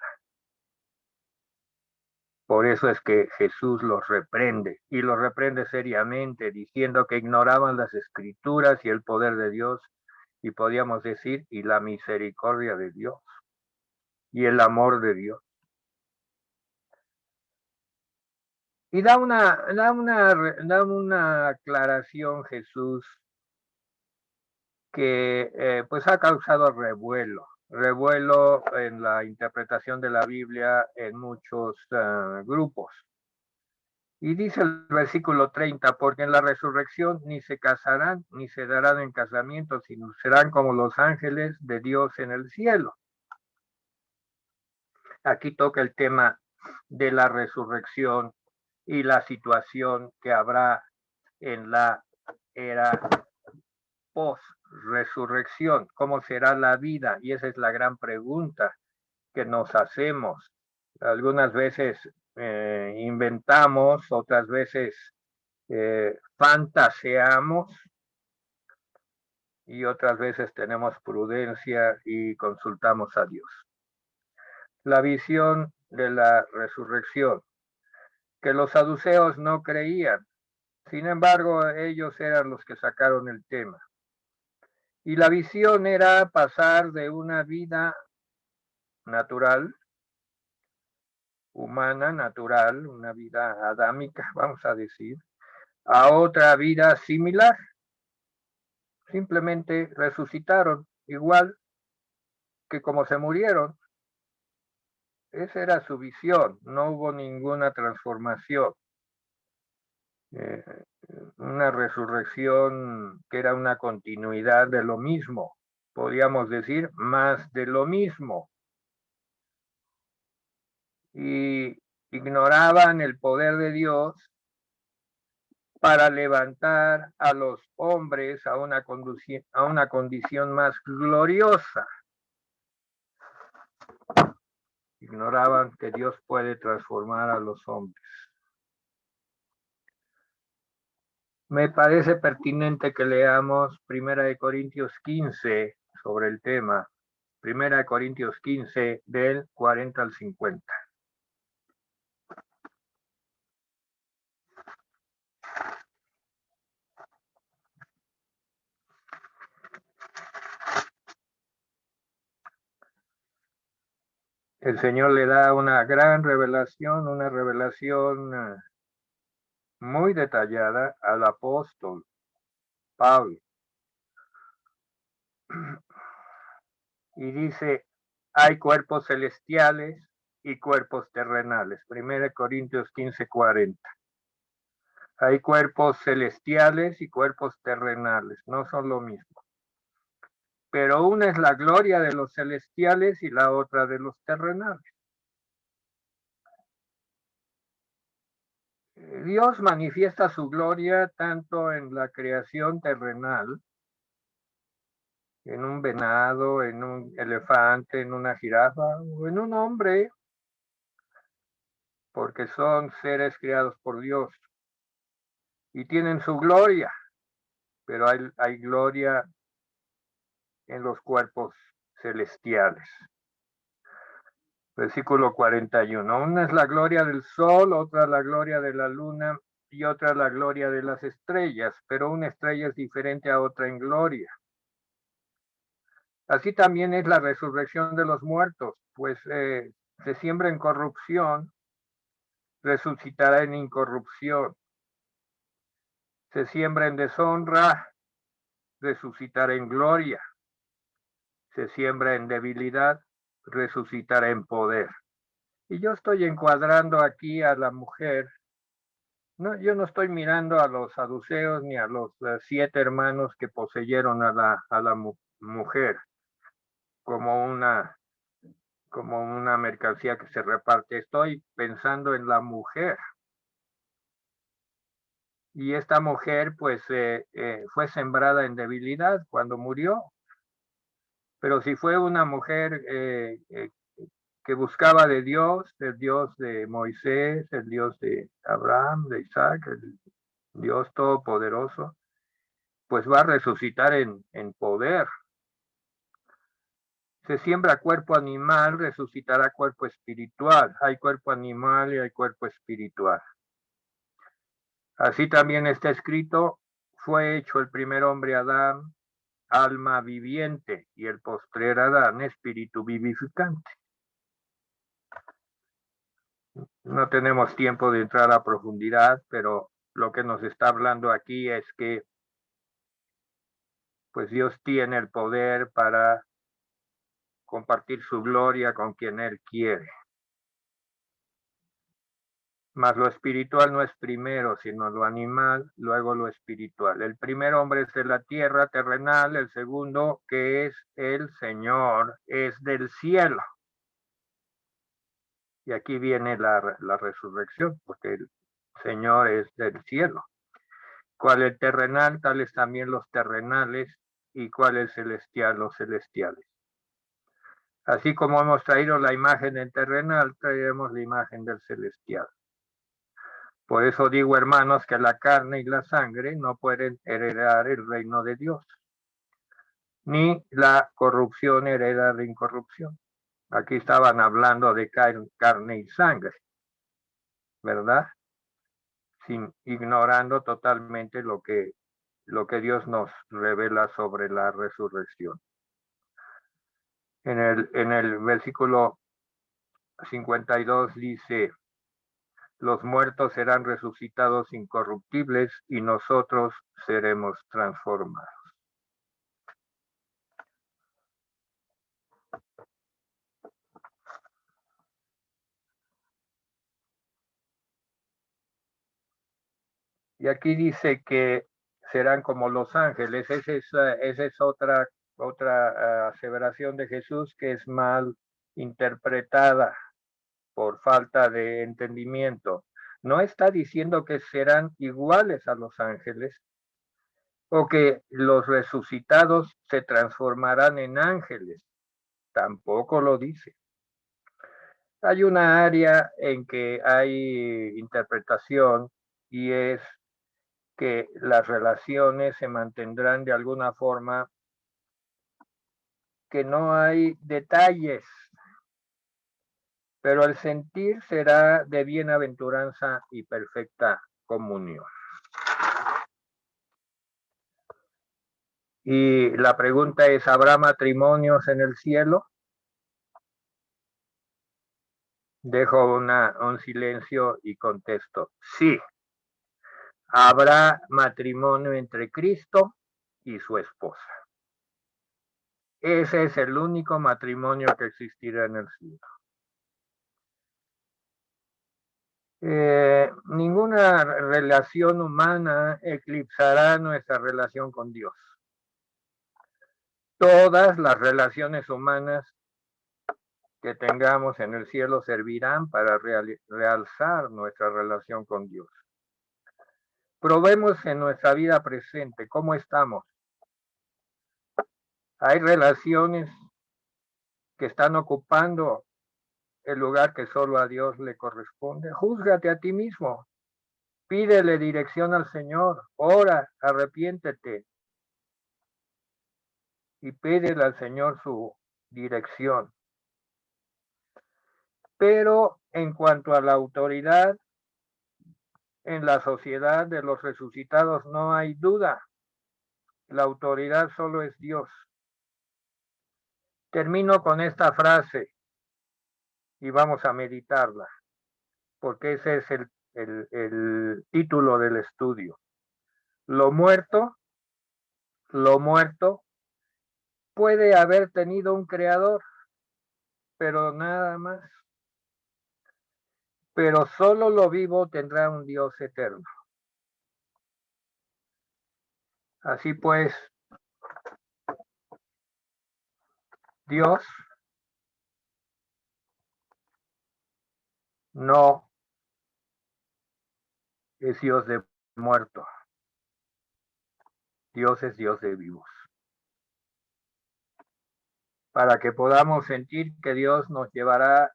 Por eso es que Jesús los reprende y los reprende seriamente, diciendo que ignoraban las escrituras y el poder de Dios, y podíamos decir, y la misericordia de Dios y el amor de Dios. Y da una aclaración Jesús que pues ha causado revuelo en la interpretación de la Biblia en muchos grupos. Y dice el versículo 30, porque en la resurrección ni se casarán, ni se darán en casamiento, sino serán como los ángeles de Dios en el cielo. Aquí toca el tema de la resurrección y la situación que habrá en la era post-resurrección. ¿Cómo será la vida? Y esa es la gran pregunta que nos hacemos. Algunas veces inventamos, otras veces fantaseamos y otras veces tenemos prudencia y consultamos a Dios. La visión de la resurrección, que los saduceos no creían, sin embargo ellos eran los que sacaron el tema. Y la visión era pasar de una vida natural, humana, natural, una vida adámica, vamos a decir, a otra vida similar. Simplemente resucitaron igual que como se murieron. Esa era su visión, no hubo ninguna transformación. Una resurrección que era una continuidad de lo mismo, podríamos decir más de lo mismo. Y ignoraban el poder de Dios para levantar a los hombres a una condición más gloriosa. Ignoraban que Dios puede transformar a los hombres. Me parece pertinente que leamos 1 Corintios 15 sobre el tema. 1 Corintios 15 del 40 al 50. El Señor le da una gran revelación, una revelación muy detallada al apóstol Pablo. Y dice, hay cuerpos celestiales y cuerpos terrenales. 1 Corintios 15, 40. Hay cuerpos celestiales y cuerpos terrenales, no son lo mismo. Pero una es la gloria de los celestiales y la otra de los terrenales. Dios manifiesta su gloria tanto en la creación terrenal, en un venado, en un elefante, en una jirafa o en un hombre, porque son seres creados por Dios y tienen su gloria, pero hay gloria en los cuerpos celestiales. Versículo 41. Una es la gloria del sol, otra la gloria de la luna y otra la gloria de las estrellas, pero una estrella es diferente a otra en gloria. Así también es la resurrección de los muertos, pues se siembra en corrupción, resucitará en incorrupción. Se siembra en deshonra, resucitará en gloria. Se siembra en debilidad, resucitará en poder. Y yo estoy encuadrando aquí a la mujer. No, yo no estoy mirando a los saduceos ni a los 7 hermanos que poseyeron a la mujer como una mercancía que se reparte. Estoy pensando en la mujer. Y esta mujer pues fue sembrada en debilidad cuando murió. Pero si fue una mujer que buscaba de Dios, el Dios de Moisés, el Dios de Abraham, de Isaac, el Dios todopoderoso, pues va a resucitar en poder. Se siembra cuerpo animal, resucitará cuerpo espiritual. Hay cuerpo animal y hay cuerpo espiritual. Así también está escrito, fue hecho el primer hombre Adán, alma viviente, y el postrer Adán, espíritu vivificante. No tenemos tiempo de entrar a profundidad, pero lo que nos está hablando aquí es que pues Dios tiene el poder para compartir su gloria con quien Él quiere. Mas lo espiritual no es primero, sino lo animal, luego lo espiritual. El primer hombre es de la tierra terrenal, el segundo, que es el Señor, es del cielo. Y aquí viene la resurrección, porque el Señor es del cielo. Cuál es terrenal, tales también los terrenales, y cuál es celestial, los celestiales. Así como hemos traído la imagen del terrenal, traeremos la imagen del celestial. Por eso digo, hermanos, que la carne y la sangre no pueden heredar el reino de Dios, ni la corrupción hereda de incorrupción. Aquí estaban hablando de carne y sangre, ¿verdad? Ignorando totalmente lo que Dios nos revela sobre la resurrección. En el versículo 52 dice: los muertos serán resucitados incorruptibles y nosotros seremos transformados. Y aquí dice que serán como los ángeles. Esa es otra aseveración de Jesús que es mal interpretada por falta de entendimiento. No está diciendo que serán iguales a los ángeles o que los resucitados se transformarán en ángeles. Tampoco lo dice. Hay una área en que hay interpretación y es que las relaciones se mantendrán de alguna forma, que no hay detalles, pero el sentir será de bienaventuranza y perfecta comunión. Y la pregunta es, ¿habrá matrimonios en el cielo? Dejo un silencio y contesto, sí. Habrá matrimonio entre Cristo y su esposa. Ese es el único matrimonio que existirá en el cielo. Ninguna relación humana eclipsará nuestra relación con Dios. Todas las relaciones humanas que tengamos en el cielo servirán para realzar nuestra relación con Dios. Probemos en nuestra vida presente cómo estamos. Hay relaciones que están ocupando el lugar que solo a Dios le corresponde. Júzgate a ti mismo. Pídele dirección al Señor. Ora, arrepiéntete. Y pídele al Señor su dirección. Pero en cuanto a la autoridad en la sociedad de los resucitados, no hay duda. La autoridad solo es Dios. Termino con esta frase y vamos a meditarla, porque ese es el título del estudio. Lo muerto puede haber tenido un creador, pero nada más. Pero solo lo vivo tendrá un Dios eterno. Así pues, Dios no es Dios de muertos. Dios es Dios de vivos. Para que podamos sentir que Dios nos llevará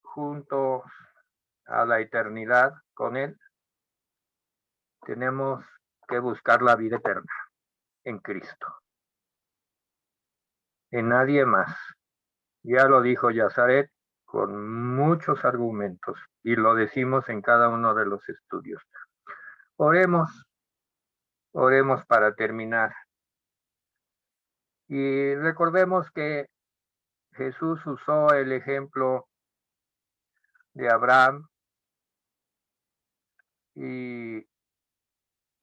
juntos a la eternidad con Él, tenemos que buscar la vida eterna en Cristo, en nadie más. Ya lo dijo Yazaret con muchos argumentos y lo decimos en cada uno de los estudios. Oremos para terminar. Y recordemos que Jesús usó el ejemplo de Abraham y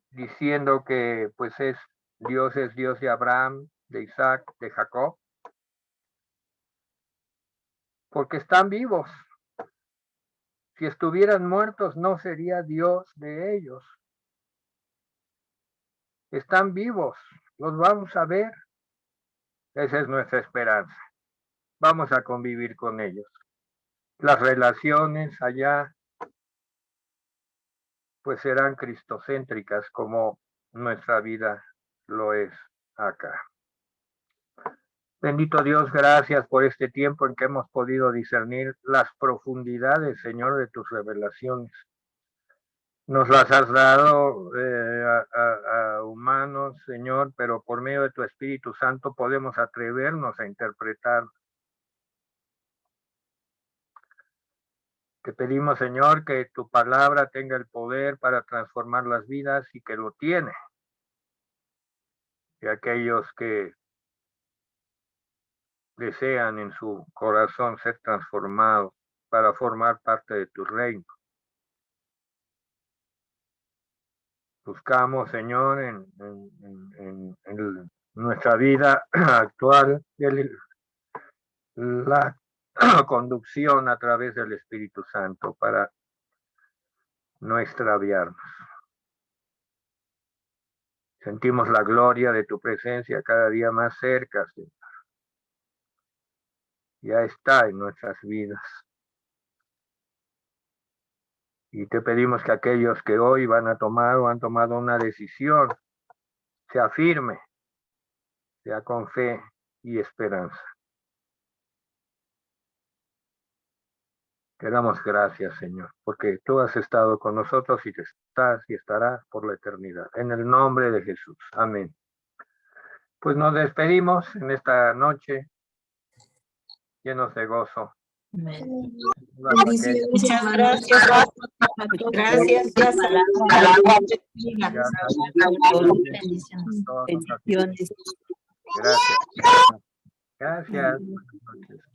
diciendo que pues es Dios de Abraham, de Isaac, de Jacob, porque están vivos. Si estuvieran muertos, no sería Dios de ellos. Están vivos, los vamos a ver. Esa es nuestra esperanza. Vamos a convivir con ellos. Las relaciones allá pues serán cristocéntricas como nuestra vida lo es acá. Bendito Dios, gracias por este tiempo en que hemos podido discernir las profundidades, Señor, de tus revelaciones. Nos las has dado a humanos, Señor, pero por medio de tu Espíritu Santo podemos atrevernos a interpretar. Te pedimos, Señor, que tu palabra tenga el poder para transformar las vidas y que lo tiene. Y aquellos que desean en su corazón ser transformados para formar parte de tu reino. Buscamos, Señor, en nuestra vida actual la conducción a través del Espíritu Santo para no extraviarnos. Sentimos la gloria de tu presencia cada día más cerca, Señor. Ya está en nuestras vidas. Y te pedimos que aquellos que hoy van a tomar o han tomado una decisión, sea firme, sea con fe y esperanza. Te damos gracias, Señor, porque tú has estado con nosotros y te estás y estarás por la eternidad. En el nombre de Jesús. Amén. Pues nos despedimos en esta noche llenos de gozo. Bendiciones, Muchas hermanos. gracias. Gracias. Bendiciones. Gracias. Gracias. Buenas noches.